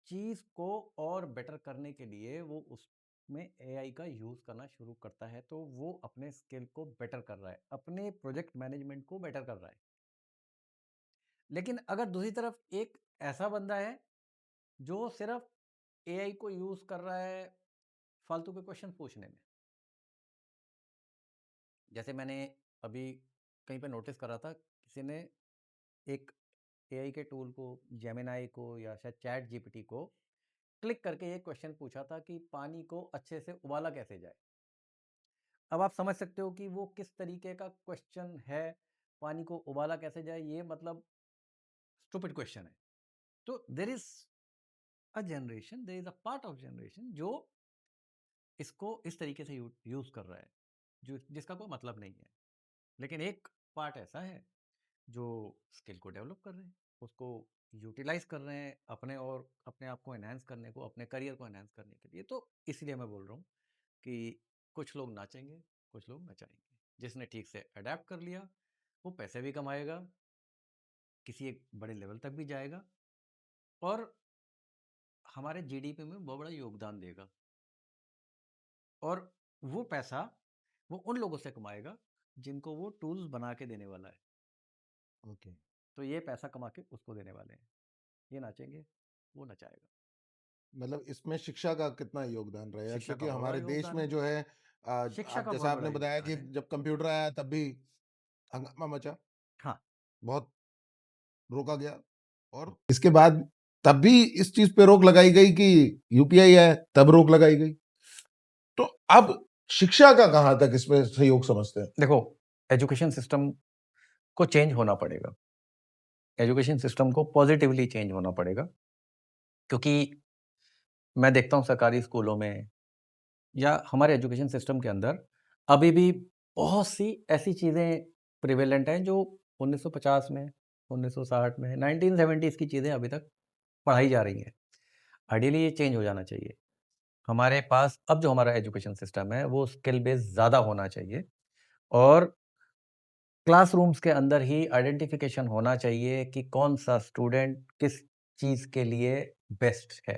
चीज़ को और बेटर करने के लिए वो उसमें एआई का यूज़ करना शुरू करता है, तो वो अपने स्किल को बेटर कर रहा है, अपने प्रोजेक्ट मैनेजमेंट को बेटर कर रहा है। लेकिन अगर दूसरी तरफ एक ऐसा बंदा है जो सिर्फ एआई को यूज़ कर रहा है फालतू के क्वेश्चन पूछने में। जैसे मैंने अभी कहीं पे नोटिस करा था, किसी ने एक एआई के टूल को, जेमिनाई को या शायद चैट जीपीटी को क्लिक करके ये क्वेश्चन पूछा था कि पानी को अच्छे से उबाला कैसे जाए। अब आप समझ सकते हो कि वो किस तरीके का क्वेश्चन है, पानी को उबाला कैसे जाए, ये मतलब स्टूपिड क्वेश्चन है। तो there is a generation, there is a part of generation जो इसको इस तरीके से यूज कर रहा है, जो जिसका कोई मतलब नहीं है। लेकिन एक पार्ट ऐसा है जो स्किल को डेवलप कर रहे हैं, उसको यूटिलाइज कर रहे हैं अपने और अपने आप को एनहांस करने को, अपने करियर को एनहांस करने के लिए। तो इसलिए मैं बोल रहा हूँ कि कुछ लोग नाचेंगे, कुछ लोग नचाएंगे। जिसने ठीक से अडेप्ट कर लिया वो पैसे भी कमाएगा, किसी एक बड़े लेवल तक भी जाएगा और हमारे जीडीपी में बहुत बड़ा योगदान देगा। और वो पैसा वो उन लोगों से कमाएगा जिनको वो टूल्स बना के देने वाला है। ओके। तो ये पैसा कमा के उसको देने वाले हैं। ये नाचेंगे, वो नचाएगा। मतलब इसमें शिक्षा का कितना योगदान रहेगा? शिक्षा क्योंकि का बहुत बड़ा हमारे देश योगदान में है। जो है शिक्षा आप का जैसा बहुत बड़ा आपने बताया कि योगदान है। जब कंप्यूटर आया तब भी हंगामा मचा, हाँ। बहुत रोका गया और इसके बाद तब भी इस चीज पे रोक लगाई गई कि यूपीआई है, तब रोक लगाई गई। तो अब शिक्षा का कहां तक इसमें सहयोग समझते हैं? देखो, एजुकेशन सिस्टम को चेंज होना पड़ेगा। एजुकेशन सिस्टम को पॉजिटिवली चेंज होना पड़ेगा, क्योंकि मैं देखता हूँ सरकारी स्कूलों में या हमारे एजुकेशन सिस्टम के अंदर अभी भी बहुत सी ऐसी चीज़ें प्रिवेलेंट हैं जो 1950 में, 1960 में, 1970s की चीज़ें अभी तक पढ़ाई जा रही हैं। आइडियली ये चेंज हो जाना चाहिए। हमारे पास अब जो हमारा एजुकेशन सिस्टम है वो स्किल बेस्ड ज़्यादा होना चाहिए और क्लासरूम्स के अंदर ही आइडेंटिफिकेशन होना चाहिए कि कौन सा स्टूडेंट किस चीज़ के लिए बेस्ट है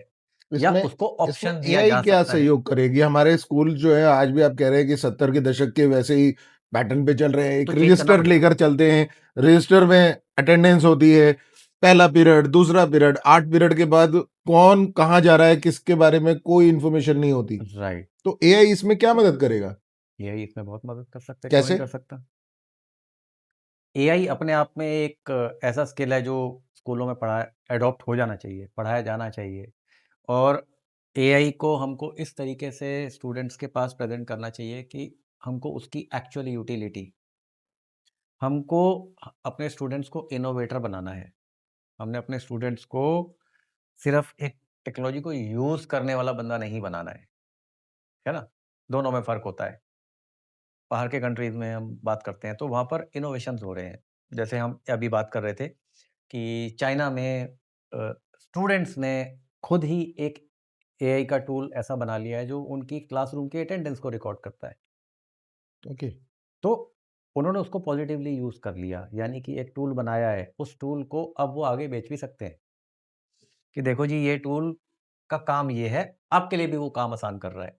या इसमें उसको इसमें ऑप्शन दिया एआई जा क्या सकता है। सहयोग करेगी? हमारे स्कूल जो है आज भी आप कह रहे हैं कि 70 के दशक के वैसे ही पैटर्न पे चल रहे हैं, एक तो चेंज करना रजिस्टर पड़ेगा। लेकर चलते हैं, रजिस्टर में अटेंडेंस होती है, पहला पीरियड, दूसरा पीरियड, 8 पीरियड के बाद कौन कहाँ जा रहा है किसके बारे में कोई इन्फॉर्मेशन नहीं होती। राइट। तो एआई इसमें क्या मदद करेगा? एआई इसमें बहुत मदद कर सकता है, क्यों नहीं कैसे? कर सकता। एआई अपने आप में एक ऐसा स्किल है जो स्कूलों में पढ़ा एडॉप्ट हो जाना चाहिए, पढ़ाया जाना चाहिए। और एआई को हमको इस तरीके से स्टूडेंट्स के पास प्रेजेंट करना चाहिए कि हमको उसकी एक्चुअल यूटिलिटी, हमको अपने स्टूडेंट्स को इनोवेटर बनाना है। हमने अपने स्टूडेंट्स को सिर्फ एक टेक्नोलॉजी को यूज़ करने वाला बंदा नहीं बनाना है ना? दोनों में फ़र्क होता है। बाहर के कंट्रीज़ में हम बात करते हैं तो वहाँ पर इनोवेशंस हो रहे हैं। जैसे हम अभी बात कर रहे थे कि चाइना में स्टूडेंट्स ने खुद ही एक एआई का टूल ऐसा बना लिया है जो उनकी क्लासरूम की अटेंडेंस को रिकॉर्ड करता है। ओके। तो उन्होंने उसको पॉजिटिवली यूज़ कर लिया, यानी कि एक टूल बनाया है, उस टूल को अब वो आगे बेच भी सकते हैं कि देखो जी ये टूल का काम ये है, आपके लिए भी वो काम आसान कर रहा है।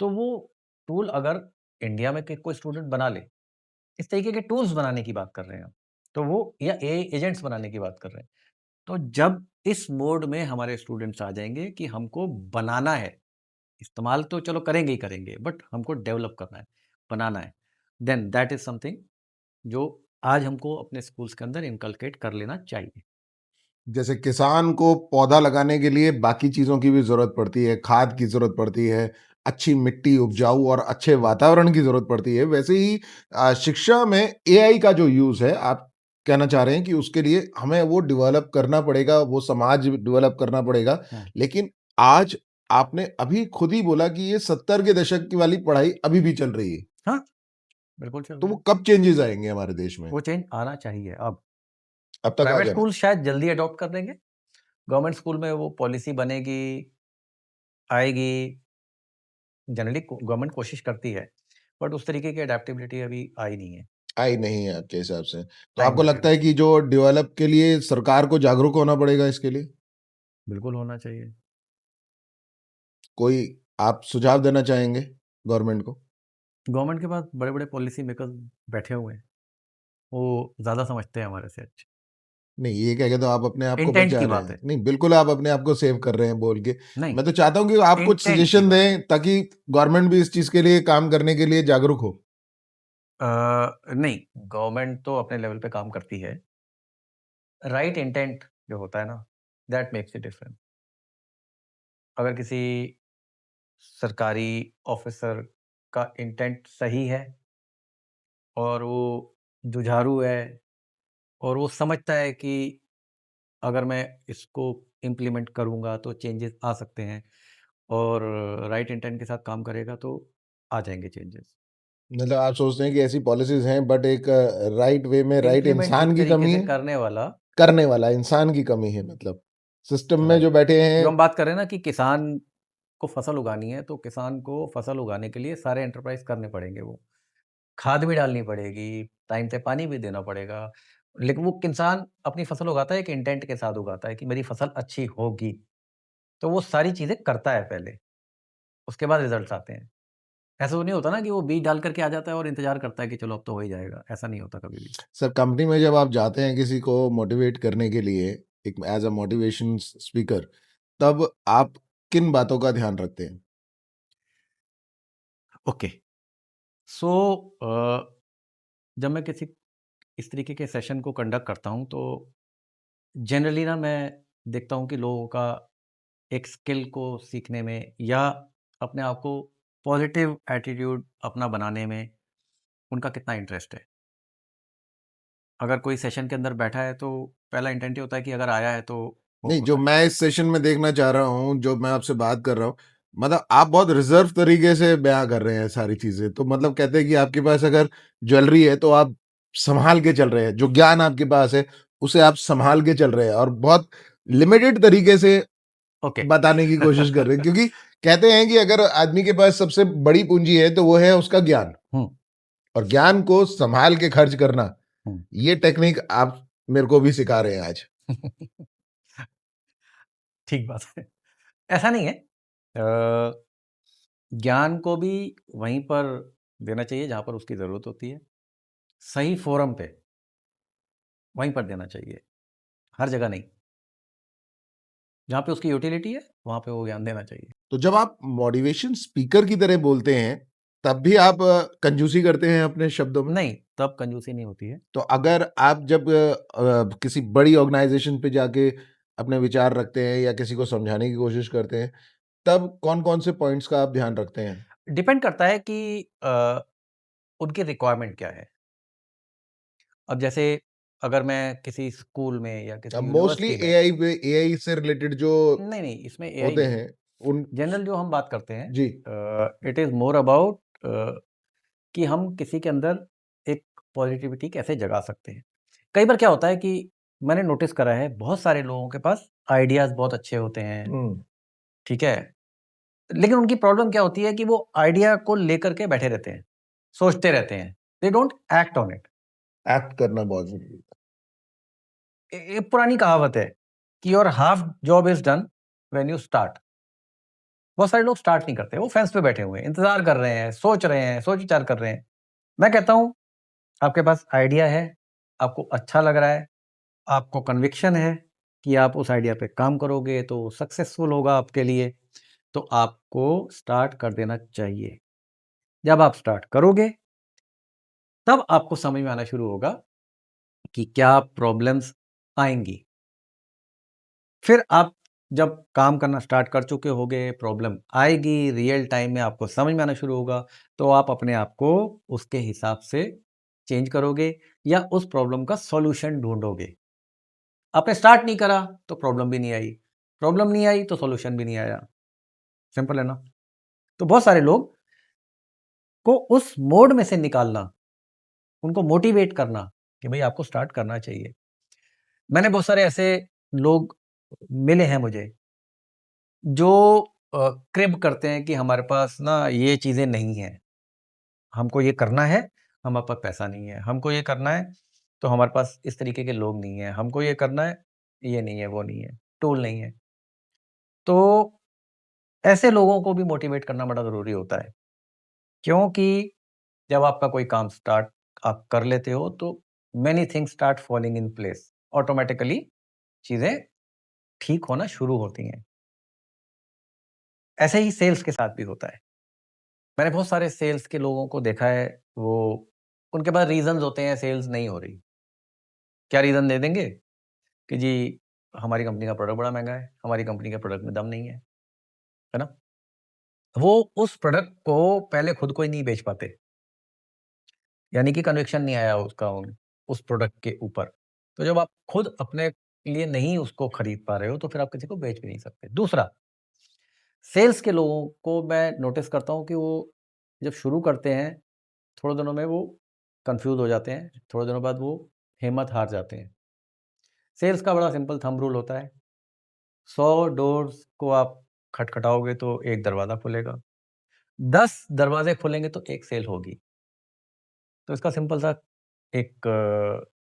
तो वो टूल अगर इंडिया में के कोई स्टूडेंट बना ले, इस तरीके के टूल्स बनाने की बात कर रहे हैं हम, तो वो या एआई एजेंट्स बनाने की बात कर रहे हैं। तो जब इस मोड में हमारे स्टूडेंट्स आ जाएँगे कि हमको बनाना है, इस्तेमाल तो चलो करेंगे ही करेंगे, बट हमको डेवलप करना है, बनाना है, देन दैट इज़ समथिंग जो आज हमको अपने स्कूल्स के अंदर इनकलकेट कर लेना चाहिए। जैसे किसान को पौधा लगाने के लिए बाकी चीज़ों की भी ज़रूरत पड़ती है, खाद की ज़रूरत पड़ती है, अच्छी मिट्टी, उपजाऊ और अच्छे वातावरण की ज़रूरत पड़ती है। वैसे ही शिक्षा में एआई का जो यूज़ है, आप कहना चाह रहे हैं कि उसके लिए हमें वो डेवलप करना पड़ेगा, वो समाज डेवलप करना पड़ेगा। हुँ। लेकिन आज आपने अभी खुद ही बोला कि ये 70 के दशक की वाली पढ़ाई अभी भी चल रही है। हाँ, बिल्कुल चल तो रहा वो है। कब चेंजेज़ आएँगे हमारे देश में? वो चेंज आना चाहिए अब। अब तक आ प्राइवेट जाना स्कूल शायद जल्दी अडॉप्ट कर देंगे। गवर्नमेंट स्कूल में वो पॉलिसी बनेगी, आएगी, जनरली गवर्नमेंट कोशिश करती है, बट उस तरीके की अडैप्टेबिलिटी अभी आई नहीं है। आई नहीं है आपके हिसाब से। तो टाइम आपको लगता लगेगा। है कि जो डेवलप के लिए सरकार को जागरूक होना पड़ेगा इसके लिए? बिल्कुल होना चाहिए। कोई आप सुझाव देना चाहेंगे गवर्नमेंट को? गवर्नमेंट के पास बड़े-बड़े पॉलिसी मेकर्स बैठे हुए हैं, वो ज़्यादा समझते हैं हमारे से अच्छे। नहीं, ये कह के तो आप अपने आप को इंटेंट बचा की रहे बात हैं। है। नहीं, बिल्कुल आप अपने आप को सेव कर रहे हैं बोल के। नहीं, मैं तो चाहता हूँ कि आप कुछ इंटेंट की सजेशन बात है। दें ताकि गवर्नमेंट भी इस चीज़ के लिए काम करने के लिए जागरूक हो। नहीं, गवर्नमेंट तो अपने लेवल पे काम करती है। राइट इंटेंट जो होता है ना, दैट मेक्स इट डिफरेंट। अगर किसी सरकारी ऑफिसर का इंटेंट सही है और वो जुझारू है और वो समझता है कि अगर मैं इसको इम्प्लीमेंट करूँगा तो चेंजेस आ सकते हैं, और राइट इंटेंट के साथ काम करेगा तो आ जाएँगे चेंजेस। मतलब आप सोचते हैं कि ऐसी पॉलिसीज़ हैं बट एक राइट वे में राइट इम्प्लीमेंट इंसान ठीक की तरीके कमी से है, करने वाला, करने वाला इंसान की कमी है मतलब। सिस्टम में जो राइट। बैठे जो हैं हम बात कर रहे हैं ना कि किसान को फसल उगानी है, तो किसान को फसल उगाने के लिए सारे एंटरप्राइज़ करने पड़ेंगे वो। खाद भी डालनी पड़ेगी, टाइम पे पानी भी देना पड़ेगा। लेकिन वो इंसान अपनी फसल उगाता है एक इंटेंट के साथ उगाता है कि मेरी फसल अच्छी होगी। तो वो सारी चीज़ें करता है पहले, उसके बाद रिज़ल्ट्स आते हैं। ऐसा तो नहीं होता ना कि वो बीज डाल कर के आ जाता है और इंतज़ार करता है कि चलो अब तो हो ही जाएगा, ऐसा नहीं होता कभी भी। सर कंपनी में जब आप जाते हैं किसी को मोटिवेट करने के लिए एक एज़ अ मोटिवेशन स्पीकर, तब आप किन बातों का ध्यान रखते हैं? ओके, सो जब मैं किसी इस तरीके के सेशन को कंडक्ट करता हूँ तो जनरली ना मैं देखता हूँ कि लोगों का एक स्किल को सीखने में या अपने आप को पॉजिटिव एटीट्यूड अपना बनाने में उनका कितना इंटरेस्ट है। अगर कोई सेशन के अंदर बैठा है तो पहला इंटेंट ये होता है कि अगर आया है तो वो नहीं, कुछ जो मैं इस सेशन में देखना चाह रहा हूँ, जो मैं आपसे बात कर रहा हूँ, मतलब आप बहुत रिज़र्व तरीके से बयाँ कर रहे हैं सारी चीज़ें। तो मतलब कहते हैं कि आपके पास अगर ज्वेलरी है, तो आप सँभाल के चल रहे हैं। जो ज्ञान आपके पास है, उसे आप सँभाल के चल रहे हैं और बहुत लिमिटेड तरीके से ओके। बताने की कोशिश कर रहे हैं। क्योंकि कहते हैं कि अगर आदमी के पास सबसे बड़ी पूँजी है, तो वो है उसका ज्ञान हुँ, और ज्ञान को सँभाल के खर्च करना, हुँ। ये टेक्निक आप मेरे को भी सिखा रहे हैं आज। ठीक बात है। ऐसा नहीं है। ज्ञान को भी वहीं पर देना चाहिए जहाँ पर उसकी ज़रूरत होती है। सही फ़ोरम पे, वहीं पर देना चाहिए, हर जगह नहीं। जहाँ पे उसकी यूटिलिटी है, वहाँ पे वो ज्ञान देना चाहिए। तो जब आप मोटिवेशन स्पीकर की तरह बोलते हैं, तब भी आप कंजूसी करते हैं अपने शब्दों में? नहीं, तब कंजूसी नहीं होती है। तो अगर आप जब किसी बड़ी ऑर्गेनाइज़ेशन पे जाके अपने विचार रखते हैं या किसी को समझाने की कोशिश करते हैं, तब कौन-कौन से पॉइंट्स का आप ध्यान रखते हैं? डिपेंड करता है कि उनकी रिक्वायरमेंट क्या है। अब जैसे अगर मैं किसी स्कूल में या किसी अब मोस्टली यूनिवर्सिटी में, एआई से रिलेटेड जो नहीं, नहीं, इसमें एआई होते नहीं। हैं, उन जनरल जो हम बात करते हैं, जी। इट इज़ मोर अबाउट कि हम किसी के अंदर एक पॉजिटिविटी कैसे जगा सकते हैं। कई बार क्या होता है कि मैंने नोटिस करा है, बहुत सारे लोगों के पास आइडियाज़ बहुत अच्छे होते हैं, हुँ, ठीक है? लेकिन उनकी प्रॉब्लम क्या होती है कि वो आइडिया को लेकर के बैठे रहते हैं, सोचते रहते हैं। They don't act on it. Act करना बहुत ज़रूरी है। एक पुरानी कहावत है कि your half job is done when you start. बहुत सारे लोग स्टार्ट नहीं करते, वो फेंस पे बैठे हुए हैं, इंतज़ार कर रहे हैं, सोच रहे हैं, सोच-विचार कर रहे हैं। मैं कहता हूँ, आपके पास आइडिया है, आपको अच्छा लग रहा है, आपको कन्विक्शन है कि आप उस आइडिया पे काम करोगे तो सक्सेसफुल होगा आपके लिए, तो आपको स्टार्ट कर देना चाहिए। जब आप स्टार्ट करोगे, तब आपको समझ में आना शुरू होगा कि क्या प्रॉब्लम्स आएँगी। फिर आप जब काम करना स्टार्ट कर चुके होगे, प्रॉब्लम आएगी, रियल टाइम में आपको समझ में आना शुरू होगा, तो आप अपने आप को उसके हिसाब से चेंज करोगे या उस प्रॉब्लम का सॉल्यूशन ढूँढोगे। आपने स्टार्ट नहीं करा, तो प्रॉब्लम भी नहीं आई। प्रॉब्लम नहीं आई, तो सॉल्यूशन भी नहीं आया। सिंपल है ना? तो बहुत सारे लोग को उस मोड में से निकालना, उनको मोटिवेट करना कि भई आपको स्टार्ट करना चाहिए। मैंने बहुत सारे ऐसे लोग मिले हैं मुझे, जो क्रिब करते हैं कि हमारे पास ना ये चीज़ें नहीं हैं। हमको ये करना है, हमारे पास पैसा नहीं है। हमको ये करना है, तो हमारे पास इस तरीके के लोग नहीं हैं। हमको ये करना है, ये नहीं है, वो नहीं है, टूल नहीं है। तो ऐसे लोगों को भी मोटिवेट करना बड़ा ज़रूरी होता है। क्योंकि जब आपका कोई काम स्टार्ट आप कर लेते हो, तो many things start falling in place. Automatically चीज़ें ठीक होना शुरू होती हैं। ऐसे ही सेल्स के साथ भी होता है। मैंने बहुत सारे सेल्स के लोगों को देखा है, वो उनके पास रीज़न्स होते हैं सेल्स नहीं हो रही। क्या रीज़न दे देंगे? कि जी हमारी कंपनी का प्रोडक्ट बड़ा महँगा है, हमारी कंपनी के प्रोडक्ट में दम नहीं है ना? वो उस प्रोडक्ट को पहले खुद को ही नहीं बेच पाते, यानी कि कन्विक्शन नहीं आया उसका उस प्रोडक्ट के ऊपर। तो जब आप खुद अपने लिए नहीं उसको खरीद पा रहे हो, तो फिर आप किसी को बेच भी नहीं सकते। दूसरा, सेल्स के लोगों को मैं नोटिस करता हूँ कि वो जब शुरू करते हैं, थोड़े दिनों में वो कन्फ्यूज़ हो जाते हैं, थोड़े दिनों बाद वो हिम्मत हार जाते हैं। सेल्स का बड़ा सिंपल थंब रूल होता है, 100 डोर्स को आप खटखटाओगे तो 1 दरवाज़ा खुलेगा, 10 दरवाज़े खुलेंगे तो 1 सेल होगी। तो इसका सिंपल सा एक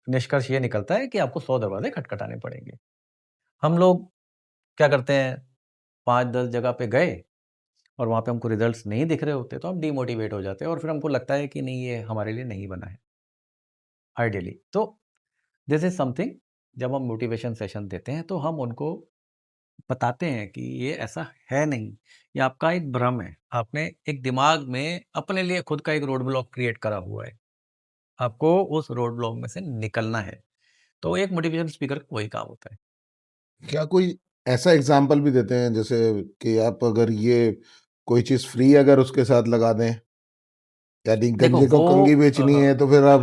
निष्कर्ष ये निकलता है कि आपको 100 दरवाज़े खटखटाने पड़ेंगे। हम लोग क्या करते हैं, 5-10 जगह पे गए और वहाँ पे हमको रिज़ल्ट्स नहीं दिख रहे होते, तो हम डिमोटिवेट हो जाते हैं और फिर हमको लगता है कि नहीं, ये हमारे लिए नहीं बना है आइडियली। तो दिस इज़ समथिंग, जब हम मोटिवेशन सेशन देते हैं, तो हम उनको बताते हैं कि ये ऐसा है नहीं, ये आपका एक भ्रम है। आपने एक दिमाग में अपने लिए खुद का एक रोड ब्लॉक क्रिएट करा हुआ है। आपको उस रोड ब्लॉक में से निकलना है। तो एक मोटिवेशन स्पीकर का वही काम होता है। क्या कोई ऐसा एग्जाम्पल भी देते हैं जैसे कि आप अगर ये कोई चीज़ फ्री अगर उसके साथ लगा दें, यानी देखो गंजे को वो कंघी बेचनी है तो फिर आप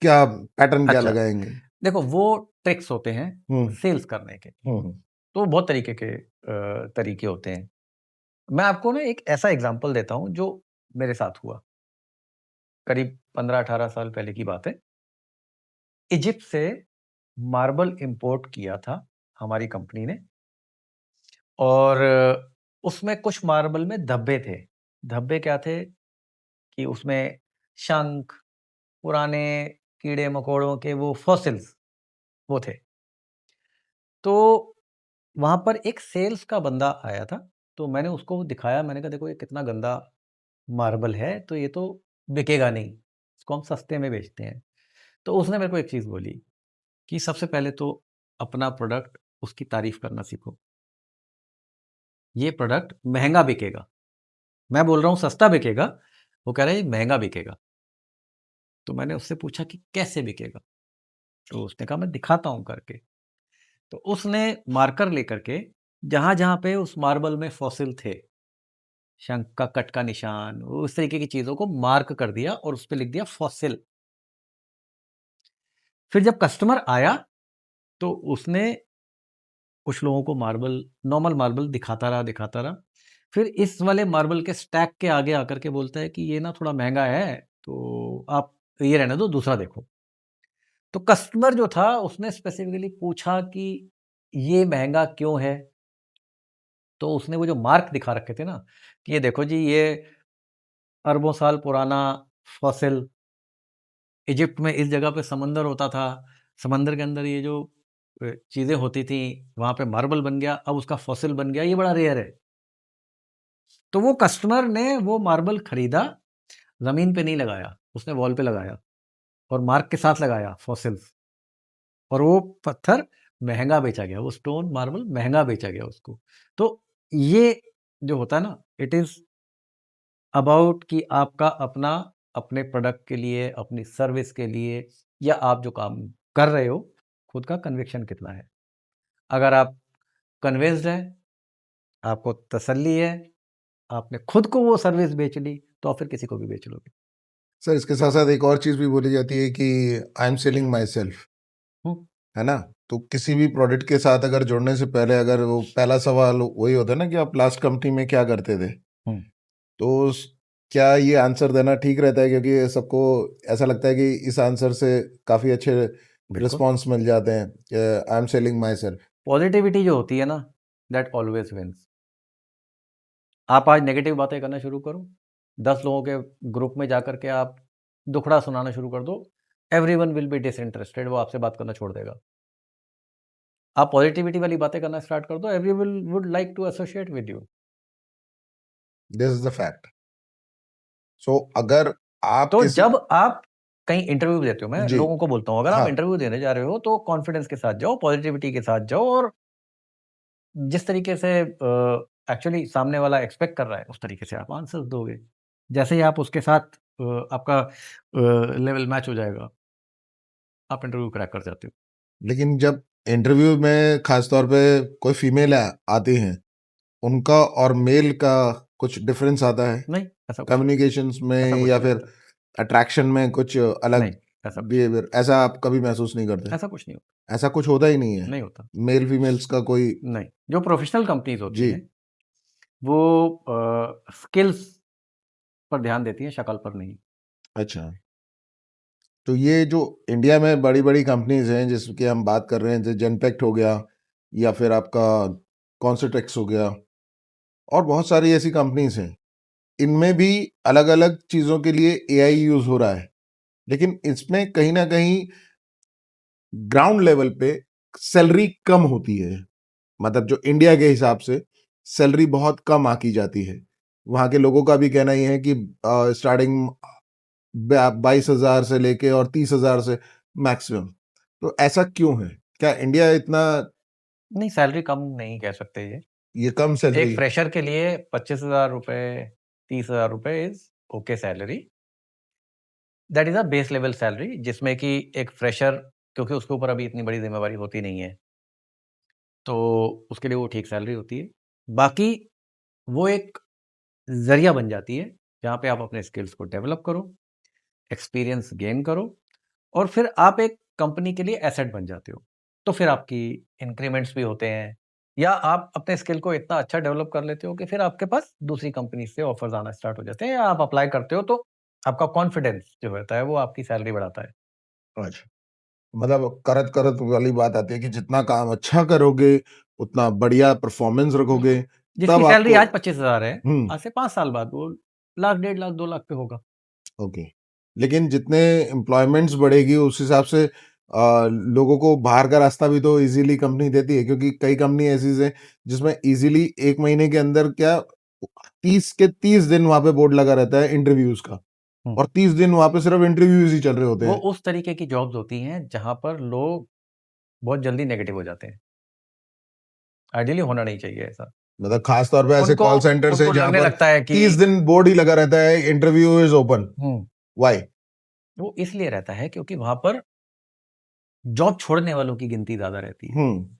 क्या पैटर्न क्या अच्छा, लगाएँगे? देखो वो ट्रिक्स होते हैं हुँ, सेल्स करने के। हुँ। तो बहुत तरीके के तरीके होते हैं। मैं आपको ना एक ऐसा एग्ज़ाम्पल देता हूँ जो मेरे साथ हुआ। करीब 15-18 साल पहले की बात है। इजिप्ट से मार्बल इम्पोर्ट किया था हमारी कंपनी ने और उसमें कुछ मार्बल में धब्बे थे। धब्बे क्या थे कि उसमें शंख, पुराने कीड़े-मकोड़ों के वो फॉसिल्स वो थे। तो वहाँ पर एक सेल्स का बंदा आया था, तो मैंने उसको दिखाया, मैंने कहा देखो ये कितना गंदा मार्बल है, तो ये तो बिकेगा नहीं, इसको हम सस्ते में बेचते हैं। तो उसने मेरे को एक चीज़ बोली कि सबसे पहले तो अपना प्रोडक्ट उसकी तारीफ़ करना सीखो। ये प्रोडक्ट महँगा बिकेगा। मैं बोल रहा हूँ सस्ता बिकेगा, वो कह रहा है ये महँगा बिकेगा। तो मैंने उससे पूछा कि कैसे बिकेगा? तो उसने कहा मैं दिखाता हूँ करके। तो उसने मार्कर लेकर के जहाँ-जहाँ पे उस मार्बल में फॉसिल थे, शंख का कट का निशान, उस तरीके की चीज़ों को मार्क कर दिया और उसपे लिख दिया फॉसिल। फिर जब कस्टमर आया, तो उसने कुछ लोगों को मार्बल, नॉर्मल मार्बल दिखाता रहा। फिर इस वाले मार्बल के स्टैक के आगे आकर के बोलता है कि ये ना थोड़ा महँगा है, तो आप ये रहने दो, दूसरा देखो। तो कस्टमर जो था उसने स्पेसिफिकली पूछा कि ये महँगा क्यों है? तो उसने वो जो मार्क दिखा रखे थे ना, कि ये देखो जी, ये अरबों साल पुराना फॉसिल, इजिप्ट में इस जगह पे समंदर होता था, समंदर के अंदर ये जो चीज़ें होती थी, वहाँ पे मार्बल बन गया, अब उसका फॉसिल बन गया, ये बड़ा रेयर है। तो वो कस्टमर ने वो मार्बल खरीदा, ज़मीन पे नहीं लगाया, उसने वॉल पे लगाया और मार्क के साथ लगाया फॉसिल्स, और वो पत्थर महँगा बेचा गया, वो स्टोन मार्बल महँगा बेचा गया उसको। तो ये जो होता है ना, इट इज़ अबाउट कि आपका अपना, अपने प्रोडक्ट के लिए, अपनी सर्विस के लिए, या आप जो काम कर रहे हो, खुद का कन्विक्शन कितना है। अगर आप कन्विंस्ड हैं, आपको तसल्ली है, आपने खुद को वो सर्विस बेच ली, तो आप फिर किसी को भी बेच लोगे। सर इसके साथ-साथ एक और चीज़ भी बोली जाती है कि I am selling my self, हुँ, है ना? तो किसी भी प्रोडक्ट के साथ अगर जुड़ने से पहले अगर वो पहला सवाल वही होता है ना कि आप लास्ट कंपनी में क्या करते थे? हुँ, तो स क्या ये आंसर देना ठीक रहता है? क्योंकि सबको ऐसा लगता है कि इस आंसर से काफ़ी अच्छे बिल्कुल। रिस्पॉन्स मिल जाते हैं। आई am selling my self. Positivity जो होती है ना, दैट ऑलवेज़ विन्स। आप आज नेगेटिव बातें करना शुरू करो, 10 लोगों के ग्रुप में जाकर के आप दुखड़ा सुनाना शुरू कर दो, एवरीवन विल बी डिसइंटरेस्टेड, वो आपसे बात करना छोड़ देगा। आप पॉज़िटिविटी वाली बातें करना स्टार्ट कर दो, everyone would like to associate with you. This is the fact. So अगर आप तो किसी जब आप कहीं इंटरव्यू देते हो, मैं जी, लोगों को बोलता हूँ, अगर आप हाँ। इंटरव्यू देने जा रहे हो, तो कॉन्फिडेंस के साथ जाओ, पॉज़िटिविटी के साथ जाओ, और जिस तरीके से एक्चुअली सामने वाला एक्सपेक्ट कर रहा है, उस तरीके से आप आंसर्स दोगे। जैसे ही आप उसके साथ आपका लेवल मैच हो जाएगा, आप इंटरव्यू क्रैक कर जाते हो। लेकिन जब इंटरव्यू में खास तौर पे कोई फीमेल आती हैं, उनका और मेल का कुछ डिफरेंस आता है नहीं, ऐसा कुछ नहीं, कम्युनिकेशंस ऐसा में कुछ या नहीं फिर होता। अट्रैक्शन में कुछ अलग नहीं, ऐसा कुछ बिहेवियर ऐसा आप कभी महसूस नहीं करते? ऐसा कुछ नहीं होता, ऐसा कुछ होता ही नहीं है? नहीं होता। मेल फीमेल्स का कोई नहीं, जो प्रोफ़ेशनल कंपनीज़ होती जी, हैं, वो स्किल्स पर ध्यान देती हैं, शक्ल पर नहीं। अच्छा। तो ये जो इंडिया में बड़ी-बड़ी कंपनीज़ हैं जिसकी हम बात कर रहे हैं, जैसे जेनपेक्ट हो गया या फिर आपका कॉन्सेटेक्स हो गया और बहुत सारी ऐसी कंपनीज़ हैं। इनमें भी अलग-अलग चीज़ों के लिए एआई यूज़ हो रहा है। लेकिन इसमें कहीं न कहीं ग्राउंड लेवल पे सैलरी कम होती है। मतलब जो इंडिया के हिसाब से सैलरी बहुत कम आंकी जाती है। वहाँ के लोगों का भी कहना ये है कि स्टार्टिंग 22,000 से लेके और 30,000 से मैक्सिमम। तो ऐसा क्यों है? क्या इंडिया इतना नहीं, सैलरी कम नहीं कह सकते ये। ये कम एक सैलरी फ्रेशर के लिए 25,000 रुपए, 30,000 रुपए is okay salary. That is a base level salary जिसमें कि एक फ्रेशर क्योंकि उसके ऊपर अभी इतनी बड़ी ज़िम्मेवारी होती नहीं है, तो उसके लिए वो ठीक सैलरी होती है। बाकी वो एक ज़रिया बन जाती है, जहाँ पे आप अपने स्किल्स को डेवलप करो, एक्सपीरियंस गेन करो और फिर आप एक कंपनी के लिए एसेट बन जाते हो। तो फिर आपकी इंक्रीमेंट्स भी होते हैं या आप अपने स्किल को इतना अच्छा डेवलप कर लेते हो कि फिर आपके पास दूसरी कंपनी से ऑफर्स आना स्टार्ट हो जाते हैं या आप अप्लाई करते हो तो आपका कॉन्फिडेंस जो रहता है वो आपकी सैलरी बढ़ाता है। अच्छा। मतलब करत-करत वाली बात आती है कि जितना काम अच्छा करोगे, उतना बढ़िया परफॉर्मेंस रखोगे, जिसकी तब सैलरी आपको आज 25,000 है, हुँ। आज से 5 साल बाद वो लाख, डेढ़ लाख, 2 लाख पे होगा। ओके। लेकिन जितने एम्प्लॉयमेंट्स बढ़ेगी उस हिसाब से लोगों को बाहर का रास्ता भी तो इज़िली कंपनी देती है क्योंकि कई कंपनी ऐसी हैं जिसमें इज़िली 1 महीने के अंदर क्या 30 के 30 दिन वहाँ पे बोर्ड लगा रहता है इंटरव्यूज़ का हुँ। और 30 दिन वहाँ पे सिर्फ इंटरव्यूज़ ही चल रहे होते वो हैं। उस तरीके की जॉब्स होती हैं जहाँ पर लोग बहुत जल्दी नेगेटिव हो जाते हैं। आइडियली होना नहीं चाहिए ऐसा। मतलब खास तौर पे ऐसे उनको कॉल सेंटर्स हैं उनको जहाँ लगने पर लगता है कि 30 दिन बोर्ड ही लगा रहता है interview is open. Hmm, why? वो इसलिए रहता है क्योंकि वहाँ पर जॉब छोड़ने वालों की गिनती ज़्यादा रहती है। हुँ।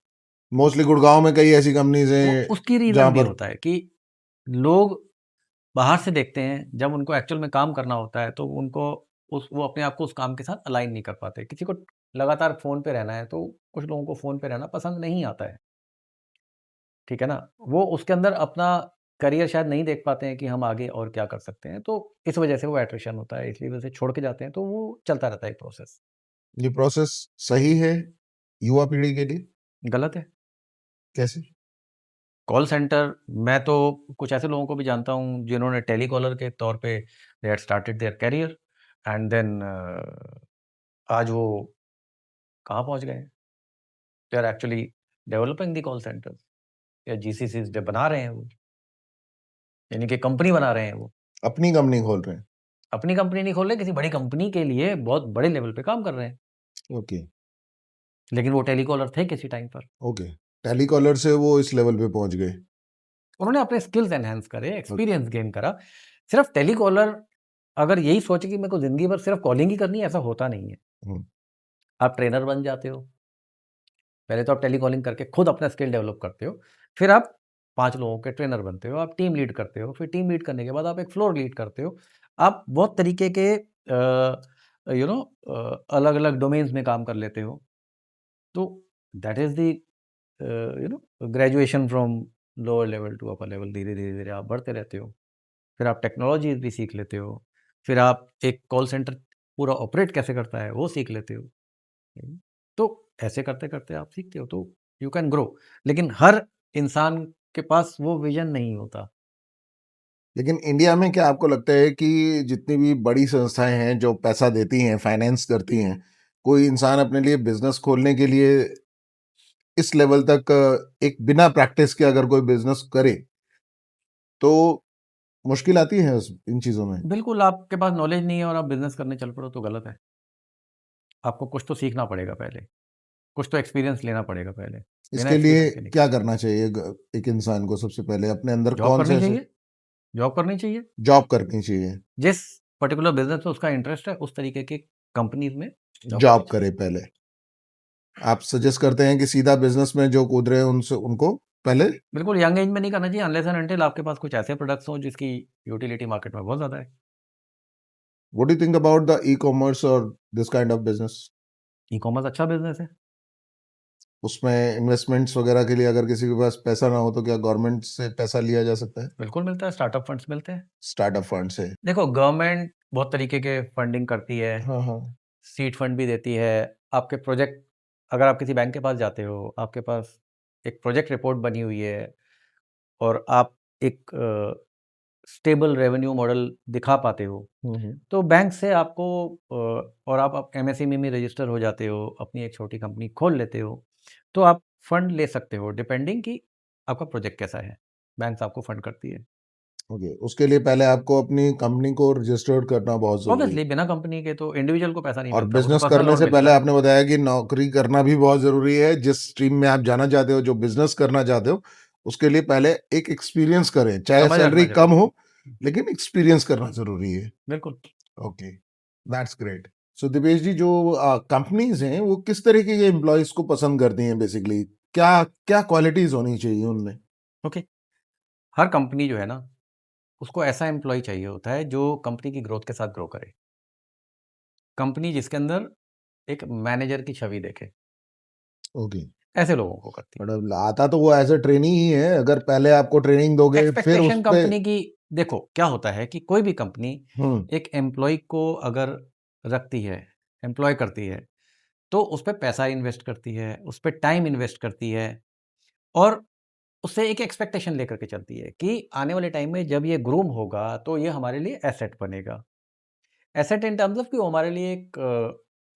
मोस्टली गुड़गाँव में कई ऐसी कंपनीज़ वो हैं उसकी जहाँ रीज़न ये पर होता है कि लोग बाहर से देखते हैं, जब उनको एक्चुअल में काम करना होता है तो उनको उस वो अपने आप को उस काम के साथ अलाइन नहीं कर पाते। किसी को लगातार फ़ोन पे रहना है, तो कुछ लोगों को फ़ोन पे रहना पसंद नहीं आता है, ठीक है ना? वो उसके अंदर अपना करियर शायद नहीं देख पाते हैं कि हम आगे और क्या कर सकते हैं, तो इस वजह से वो एट्रिशन होता है, इसी वजह से छोड़ के जाते हैं, तो वो चलता रहता है एक प्रोसेस। ये प्रोसेस सही है युवा पीढ़ी के लिए? गलत है। कैसे? कॉल सेंटर मैं तो कुछ ऐसे लोगों को भी जानता हूँ जिन्होंने टेलीकॉलर के तौर पे they had started their career and then आज वो कहाँ पहुँच गए हैं? They are actually developing the call centres या जीसीसीज़ बना रहे हैं वो, यानी कि कंपनी बना रहे हैं वो। अपनी कंपनी खोल रहे हैं। अपनी कंपनी नहीं खोल रहे, किसी बड़ी कंपनी के लिए बहुत बड़े लेवल पे काम कर रहे हैं। ओके, लेकिन वो टेलीकॉलर थे किसी टाइम पर। ओके। टेलीकॉलर से वो इस लेवल पे पहुँच गए। उन्होंने अपने स्किल्स एनहांस करे, ओके। एक्सपीरियंस गेन करा। सिर्फ टेलीकॉलर अगर यही सोचे कि मेरे को ज़िंदगी भर सिर्फ कॉलिंग ही करनी है, ऐसा होता नहीं है। हुँ, आप ट्रेनर बन जाते हो। पहले तो आप टेलीकॉलिंग करके खुद अपना स्किल डेवलप करते हो। फिर आप 5 लोगों के ट्रेनर बनते हो, आप टीम लीड करते हो, फिर टीम लीड करने के बाद आप एक फ्लोर लीड करते हो। आप बहुत तरीके के अलग-अलग डोमेन्स में काम कर लेते हो। तो that is the graduation from lower level to upper level धीरे-धीरे आप बढ़ते रहते हो। फिर आप टेक्नोलॉजीज़ भी सीख लेते हो। फिर आप एक कॉल सेंटर पूरा ऑपरेट कैसे करता है, वो सीख लेते हो। तो ऐसे करते-करते आप सीखते हो, तो यू कैन ग्रो। लेकिन हर इंसान के पास वो विज़न नहीं होता। लेकिन इंडिया में क्या आपको लगता है कि जितनी भी बड़ी संस्थाएँ हैं जो पैसा देती हैं, फाइनेंस करती हैं, कोई इंसान अपने लिए बिज़नेस खोलने के लिए इस लेवल तक एक बिना प्रैक्टिस के अगर कोई बिज़नेस करे, तो मुश्किल आती है उस इन चीज़ों में? बिल्कुल, आपके पास नॉलेज नहीं है और आप बिज़नेस करने चल पड़ो तो गलत है। आपको कुछ तो सीखना पड़ेगा पहले, कुछ तो एक्सपीरियंस लेना पड़ेगा पहले। बिना इसके लिए एक्सपीरियंस के नहीं कर क्या सकते। करना चाहिए एक इंसान को सबसे पहले अपने अंदर जॉब कौन से करनी ऐसे चाहिए, जॉब करनी चाहिए। जॉब करनी चाहिए? जिस पर्टिकुलर बिज़नेस में उसका इंटरेस्ट है, उस तरीके की कंपनीज़ में जॉब करनी जॉब चाहिए। करे पहले। आप सजेस्ट करते हैं कि सीधा बिजनेस में जो कूद रहे हैं उनसे उनको पहले बिल्कुल यंग एज में नहीं करना चाहिए अनलेस एंड अनटिल आपके पास कुछ ऐसे प्रोडक्ट्स हों जिसकी यूटिलिटी मार्केट में बहुत ज़्यादा है। What do you think about the e-commerce और this kind of business? E-commerce अच्छा बिज़नेस है। उसमें इन्वेस्टमेंट्स वगैरह के लिए अगर किसी के पास पैसा ना हो तो क्या गवर्नमेंट से पैसा लिया जा सकता है? बिल्कुल मिलता है, स्टार्टअप फंड्स मिलते हैं। स्टार्टअप फंड से? देखो गवर्नमेंट बहुत तरीके के फंडिंग करती है, हाँ, हाँ। सीड फंड भी देती है। आपके प्रोजेक्ट अगर आप किसी बैंक के पास जाते हो, आपके पास एक प्रोजेक्ट रिपोर्ट बनी हुई है और आप एक स्टेबल रेवेन्यू मॉडल दिखा पाते हो, हुँ, हुँ। तो बैंक से आपको और आप एमएसएमई में रजिस्टर हो जाते हो, अपनी एक छोटी कंपनी खोल लेते हो, तो आप फंड ले सकते हो डिपेंडिंग कि आपका प्रोजेक्ट कैसा है। बैंक्स आपको फंड करती है। ओके, उसके लिए पहले आपको अपनी कंपनी को रजिस्टर्ड करना बहुत ज़रूरी है। ऑब्वियसली बिना कंपनी के तो इंडिविजुअल को पैसा नहीं और मिलता, वो तो बिज़नेस पर्सनल करने लोन से मिलता पहले है। आपने बताया कि नौकरी करना भी बहुत ज़रूरी है। जिस स्ट्रीम में आप जाना चाहते हो, जो बिज़नेस करना चाहते हो, उसके लिए पहले एक एक्सपीरियंस करें। चाहे समझ सैलरी रखना कम ज़रूरी है। हो, लेकिन एक्सपीरियंस करना ज़रूरी है। बिल्कुल। Okay, that's great. So Divesh ji, जो कंपनीज़ हैं, वो किस तरीके के एम्प्लॉइज़ को पसंद करती हैं बेसिकली? क्या क्या क्वालिटीज़ होनी चाहिए उनमें? ओके, हर कंपनी जो है ना, उसको ऐसा एम्प्लॉयी चाहिए होता है जो कंपनी की ग्रोथ के साथ ग्रो करे। कंपनी जिसके अंदर एक मैनेजर की छवि देखे, ओके, ऐसे लोगों को करती है। मतलब आता तो वो एज़ अ ट्रेनी ही है, अगर पहले आपको ट्रेनिंग दोगे, फिर उस एक्सपेक्टेशन पे कंपनी की देखो क्या होता है कि कोई भी कंपनी हुँ, एक एम्प्लॉय को अगर रखती है, एम्प्लॉय करती है, तो उस पे पैसा इन्वेस्ट करती है, उस पे टाइम इन्वेस्ट करती है और उससे एक एक्सपेक्टेशन लेकर के चलती है कि आने वाले टाइम में जब ये ग्रूम होगा तो ये हमारे लिए एसेट बनेगा। एसेट इन टर्म्स ऑफ कि वो हमारे लिए एक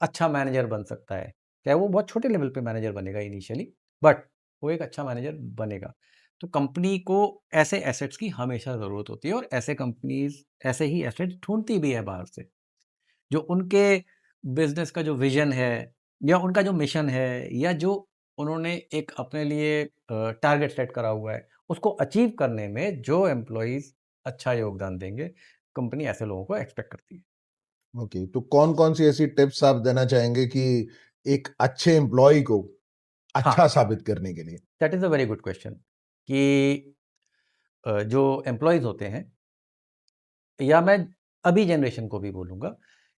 अच्छा मैनेजर बन सकता है। चाहे वो बहुत छोटे लेवल पे मैनेजर बनेगा इनिशियली, बट वो एक अच्छा मैनेजर बनेगा। तो कंपनी को ऐसे एसेट्स की हमेशा ज़रूरत होती है और ऐसे कंपनीज़ ऐसे ही एसेट्स ढूँढती भी है बाहर से, जो उनके बिज़नेस का जो विज़न है या उनका जो मिशन है या जो उन्होंने एक अपने लिए टारगेट सेट करा हुआ है, उसको अचीव करने में जो एम्प्लॉइज़ अच्छा योगदान देंगे, कंपनी ऐसे लोगों को एक्सपेक्ट करती है। ओके, तो कौन-कौन सी ऐसी टिप्स आप देना चाहेंगे कि एक अच्छे एम्प्लॉयी को हाँ, अच्छा साबित करने के लिए? That is a very good question कि जो एम्प्लॉइज़ होते हैं या मैं अभी जनरेशन को भी बोलूँगा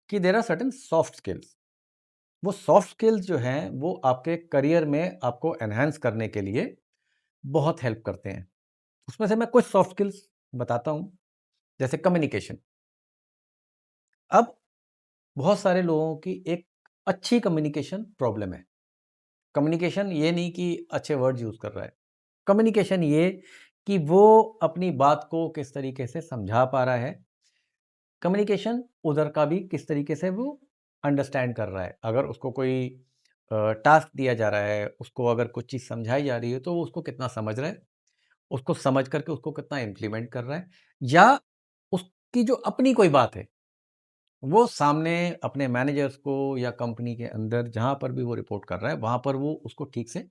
कि there are certain soft skills. वो सॉफ्ट स्किल्स जो हैं, वो आपके करियर में आपको एनहांस करने के लिए बहुत हेल्प करते हैं। उसमें से मैं कुछ सॉफ्ट स्किल्स बताता हूँ, जैसे कम्युनिकेशन। अब बहुत सारे लोगों की एक अच्छी कम्युनिकेशन प्रॉब्लम है। कम्युनिकेशन ये नहीं कि अच्छे वर्ड्स यूज़ कर रहा है। कम्युनिकेशन ये कि वो अपनी बात को किस तरीके से समझा पा रहा है। कम्युनिकेशन उधर का भी किस तरीके से वो अंडरस्टैंड कर रहा है। अगर उसको कोई टास्क दिया जा रहा है, उसको अगर कुछ चीज़ समझाई जा रही है, तो वो उसको कितना समझ रहा है, उसको समझ करके उसको कितना इम्प्लीमेंट कर रहा है या उसकी जो अपनी कोई बात है, वो सामने अपने मैनेजर्स को या कंपनी के अंदर जहाँ पर भी वो रिपोर्ट कर रहा है, वहाँ पर वो उसको ठीक से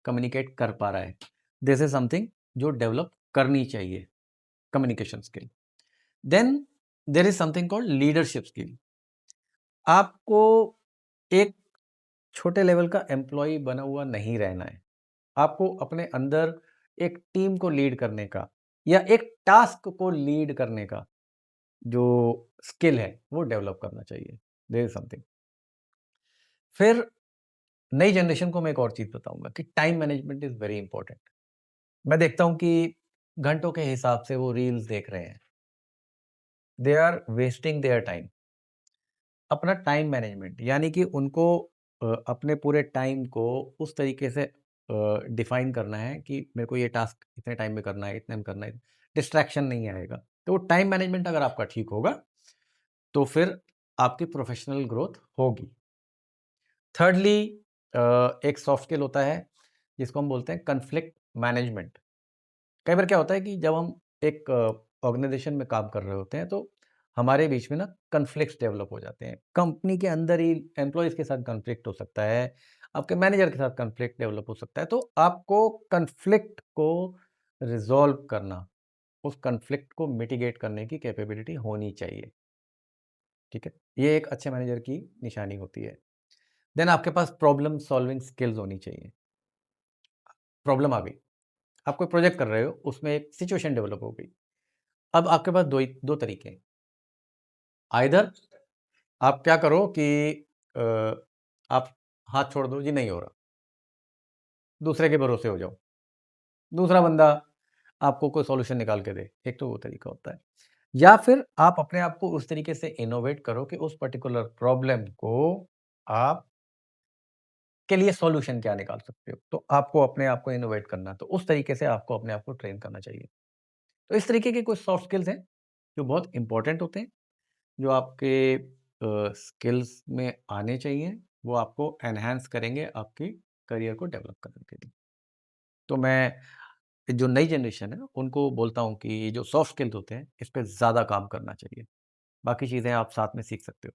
कम्युनिकेट कर पा रहा है। दिस इज़ समथिंग जो डेवलप करनी चाहिए, communication skill. Then there is something called leadership skill. आपको एक छोटे लेवल का एम्प्लॉयी बना हुआ नहीं रहना है। आपको अपने अंदर एक टीम को लीड करने का या एक टास्क को लीड करने का जो स्किल है, वो डेवलप करना चाहिए। There is something. फिर नई जनरेशन को मैं एक और चीज़ बताऊँगा कि time management is very important. मैं देखता हूँ कि घंटों के हिसाब से वो रील्स देख रहे हैं। They are wasting their time. अपना टाइम मैनेजमेंट यानी कि उनको अपने पूरे टाइम को उस तरीके से डिफाइन करना है कि मेरे को ये टास्क इतने टाइम में करना है, इतने में करना है, डिस्ट्रैक्शन नहीं आएगा। तो टाइम मैनेजमेंट अगर आपका ठीक होगा, तो फिर आपकी प्रोफेशनल ग्रोथ होगी। थर्डली एक सॉफ्ट स्किल होता है जिसको हम बोलते हैं कॉन्फ्लिक्ट मैनेजमेंट। कई बार क्या होता है कि जब हम एक ऑर्गेनाइजेशन में काम कर रहे होते हैं तो हमारे बीच में ना कॉन्फ्लिक्ट्स डेवलप हो जाते हैं। कंपनी के अंदर ही एम्प्लॉइज़ के साथ कॉन्फ्लिक्ट हो सकता है, आपके मैनेजर के साथ कॉन्फ्लिक्ट डेवलप हो सकता है। तो आपको कॉन्फ्लिक्ट को रिज़ॉल्व करना, उस कॉन्फ्लिक्ट को मिटिगेट करने की कैपेबिलिटी होनी चाहिए, ठीक है? ये एक अच्छे मैनेजर की निशानी होती है। देन आपके पास प्रॉब्लम सॉल्विंग स्किल्स होनी चाहिए। प्रॉब्लम आ गई, आप कोई प्रोजेक्ट कर रहे हो, उसमें एक सिचुएशन डेवलप हो गई। अब आपके पास 2 तरीके हैं। आइदर आप क्या करो कि अ, आप हाथ छोड़ दो, जी नहीं हो रहा, दूसरे के भरोसे हो जाओ। दूसरा बंदा आपको कोई सॉल्यूशन निकाल के दे, एक तो वो तरीका होता है। या फिर आप अपने आप को उस तरीके से इनोवेट करो कि उस पर्टिकुलर प्रॉब्लम को आप के लिए सॉल्यूशन क्या निकाल सकते हो। तो आपको अपने आप को इनोवेट करना है, तो उस तरीके से आपको अपने आप को ट्रेन करना चाहिए। तो इस तरीके के कुछ सॉफ्ट स्किल्स हैं, जो बहुत इंपॉर्टेंट होते हैं, जो आपके स्किल्स में आने चाहिए, वो आपको एनहांस करेंगे आपकी करियर को डेवलप करने के लिए। तो मैं जो नई जनरेशन है, उनको बोलता हूँ कि ये जो सॉफ्ट स्किल्स होते हैं, इस पे ज़्यादा काम करना चाहिए। बाकी चीज़ें आप साथ में सीख सकते हो।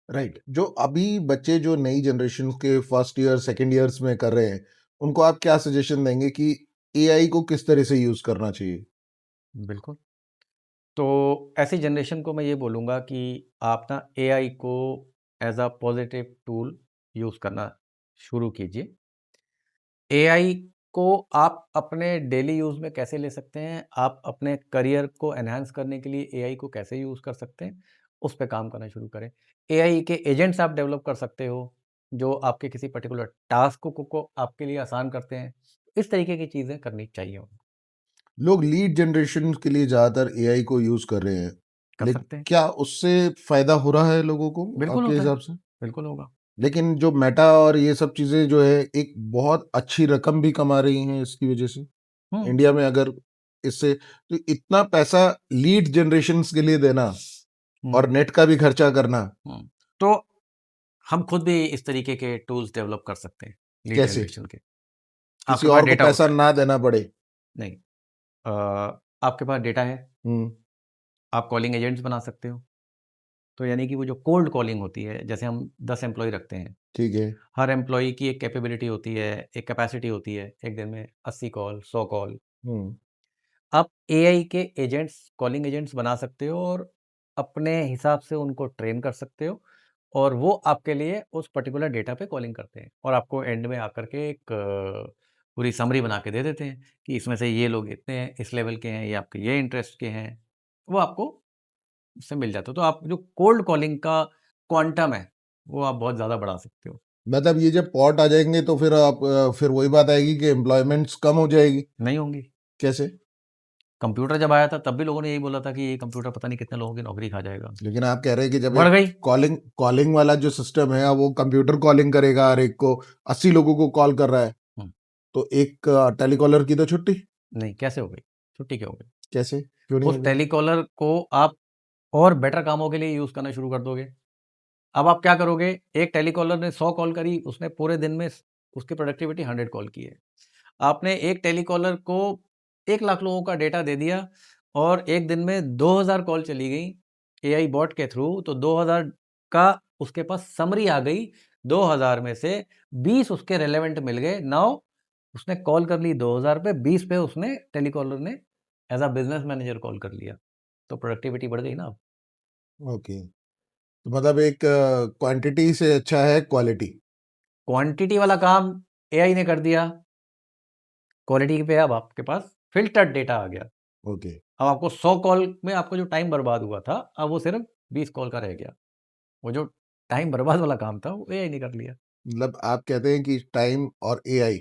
राइट। जो अभी बच्चे जो नई जनरेशन के फर्स्ट ईयर सेकंड ईयर्स में कर रहे हैं, उनको आप क्या सजेशन देंगे कि एआई को किस तरह से यूज करना चाहिए? बिल्कुल। तो ऐसी जनरेशन को मैं ये बोलूँगा कि आप ना एआई को as a positive tool use करना शुरू कीजिए। एआई को आप अपने डेली यूज़ में कैसे ले सकते हैं, आप अपने करियर को एनहांस करने के लिए एआई को कैसे यूज़ कर सकते हैं, उस पे काम करना शुरू करें। एआई के एजेंट्स आप डेवलप कर सकते हो, जो आपके किसी पर्टिकुलर टास्क को आपके लिए आसान करते हैं। इस तरीके की चीज़ें करनी चाहिए उनको। लोग लीड जनरेशन के लिए ज्यादातर एआई को यूज कर रहे हैं, कर लेकिन सकते हैं। क्या उससे फायदा हो रहा है लोगों को बिल्कुल आपके होता है, हिसाब से? बिल्कुल होगा। लेकिन जो मेटा और ये सब चीजें जो है एक बहुत अच्छी रकम भी कमा रही हैं इसकी वजह से। हुँ, इंडिया में अगर इससे तो इतना पैसा लीड जनरेशन्स के लिए देना हुँ, और नेट का भी खर्चा करना, हुँ। तो हम खुद भी इस तरीके के टूल्स डेवलप कर सकते हैं, लीड कैसे? जनरेशन के। किसी आपके पास और को डेटा पैसा होता है। ना देना पड़े? नहीं, आपके पास डेटा है, हुँ, आप कॉलिंग एजेंट्स बना सकते हो। तो यानी कि वो जो कोल्ड कॉलिंग होती है, जैसे हम 10 एम्प्लॉयी रखते हैं, ठीक है। हर एम्प्लॉयी की एक कैपेबिलिटी होती है, एक कैपेसिटी होती है, एक दिन में 80 कॉल, 100 कॉल। हुँ, आप एआई के एजेंट्स, कॉलिंग एजेंट्स बना सकते हो और अपने हिसाब से उनको ट्रेन कर सकते हो और वो आपके लिए उस पर्टिकुलर डेटा पे कॉलिंग करते हैं और आपको एंड में आकर के एक पूरी समरी बना के दे देते हैं कि इसमें से ये लोग इतने हैं, इस लेवल के हैं, ये आपके ये इंटरेस्ट के हैं। वो आपको उससे मिल जाता है। तो आप जो कोल्ड कॉलिंग का क्वांटम है, वो आप बहुत ज़्यादा बढ़ा सकते हो। मतलब ये जब पॉट आ जाएँगे तो फिर आप फिर वही बात आएगी कि एम्प्लॉयमेंट्स कम हो जाएगी, नहीं होंगी। कैसे? कंप्यूटर जब आया था तब भी लोगों ने यही बोला था कि ये कंप्यूटर पता नहीं कितने लोगों की नौकरी खा जाएगा। लेकिन आप कह रहे हैं कि जब बढ़ एक गई। कॉलिंग कॉलिंग वाला जो सिस्टम है, अब वो कंप्यूटर कॉलिंग करेगा हर एक को, 80 लोगों को कॉल कर रहा है, हुँ, तो एक टेलीकॉलर की तो छुट्टी। नहीं कैसे हो गई? छुट्टी क्यों हो गई? कैसे? क्यों नहीं उस होगी? टेलीकॉलर को आप और बेटर कामों के लिए यूज़ करना शुरू कर दोगे। अब आप क्या करोगे? एक टेलीकॉलर ने 100 कॉल करी, उसने पूरे दिन में स उसकी प्रोडक्टिविटी 100 कॉल की है। आपने एक टेलीकॉलर को 1 लाख लोगों का डेटा दे दिया और एक दिन में 2000 कॉल चली गई एआई बॉट के थ्रू, तो 2000 का उसके पास समरी आ गई। 2000 में से 20 उसके रिलेवेंट मिल गए। नाउ उसने कॉल कर ली 2000 पे, 20 पे उसने टेलीकॉलर ने as a business manager call कर लिया। तो प्रोडक्टिविटी बढ़ गई ना अब। ओके। तो मतलब एक क्वांटिटी से अच्छा है क्वालिटी। क्वांटिटी वाला काम एआई ने कर दिया, क्वालिटी पे अब आपके पास फ़िल्टर्ड डेटा आ गया। ओके। अब आपको 100 कॉल में आपका जो टाइम बर्बाद हुआ था, अब वो सिर्फ़ 20 कॉल का रह गया। वो जो टाइम बर्बाद वाला काम था, वो एआई ने कर लिया। मतलब आप कहते हैं कि टाइम और एआई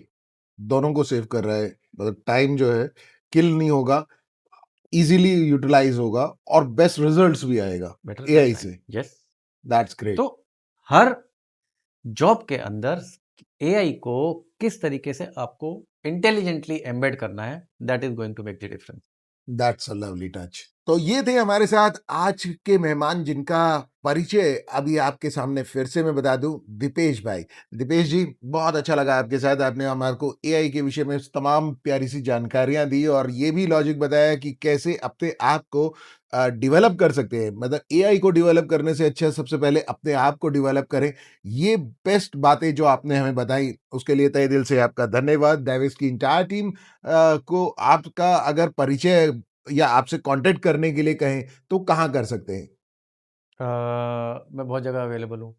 दोनों को सेव कर रहा है। मतलब टाइम जो है किल नहीं होगा, ईज़िली यूटिलाइज़ होगा और बेस्ट रिज़ल्ट्स भी आएगा बेटर एआई रिज़ल्ट से। आएँगे। यस। That's great. तो हर जॉब के अंदर एआई को किस तरीके से आपको इंटेलिजेंटली एम्बेड करना है, that is going to make the difference. That's a lovely touch. तो ये थे हमारे साथ आज के मेहमान जिनका परिचय अभी आपके सामने फिर से मैं बता दूं, दीपेश भाई। दीपेश जी, बहुत अच्छा लगा आपके साथ। आपने हमारे को एआई के विषय में तमाम प्यारी सी जानकारियां दी और ये भी लॉजिक बताया कि कैसे अपने आप को डेवलप कर सकते हैं। मतलब एआई को डेवलप करने से अच्छा सबसे पहले अपने आप को डेवलप करें। ये बेस्ट बातें जो आपने हमें बताई, उसके लिए तहे दिल से आपका धन्यवाद। दैविस की इंटायर टीम को आपका अगर परिचय या आपसे कांटेक्ट करने के लिए कहें तो कहाँ कर सकते हैं? मैं बहुत जगह अवेलेबल हूँ।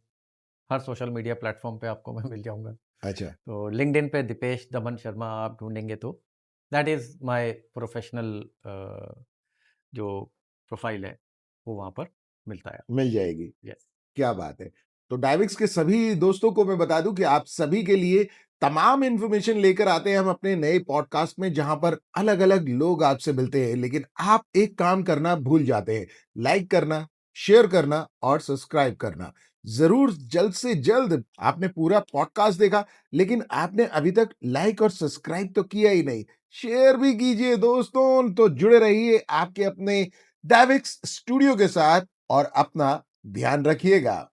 हर सोशल मीडिया प्लेटफॉर्म पे आपको मैं मिल जाऊंगा। अच्छा। तो लिंक्डइन पे दीपेश दमन शर्मा आप ढूंढेंगे तो दैट इज माय प्रोफेशनल जो प्रोफाइल है वो वहाँ पर मिलता है मिल जाएगी। आपको। यस। क्या बात है! तो डायविक्स के सभी दोस्तों को मैं बता दूं कि आप सभी के लिए तमाम इन्फॉर्मेशन लेकर आते हैं हम अपने नए पॉडकास्ट में, जहां पर अलग-अलग लोग आपसे मिलते हैं, लेकिन आप एक काम करना भूल जाते हैं, लाइक करना, शेयर करना और सब्सक्राइब करना। ज़रूर जल्द से जल्द आपने पूरा पॉडकास्ट देखा, लेकिन आपने अभी तक लाइक और सब्सक्राइब तो किया ही नहीं। शेयर भी कीजिए दोस्तों, तो जुड़े रहिए आपके अपने डायविक्स स्टूडियो के साथ और अपना ध्यान रखिएगा।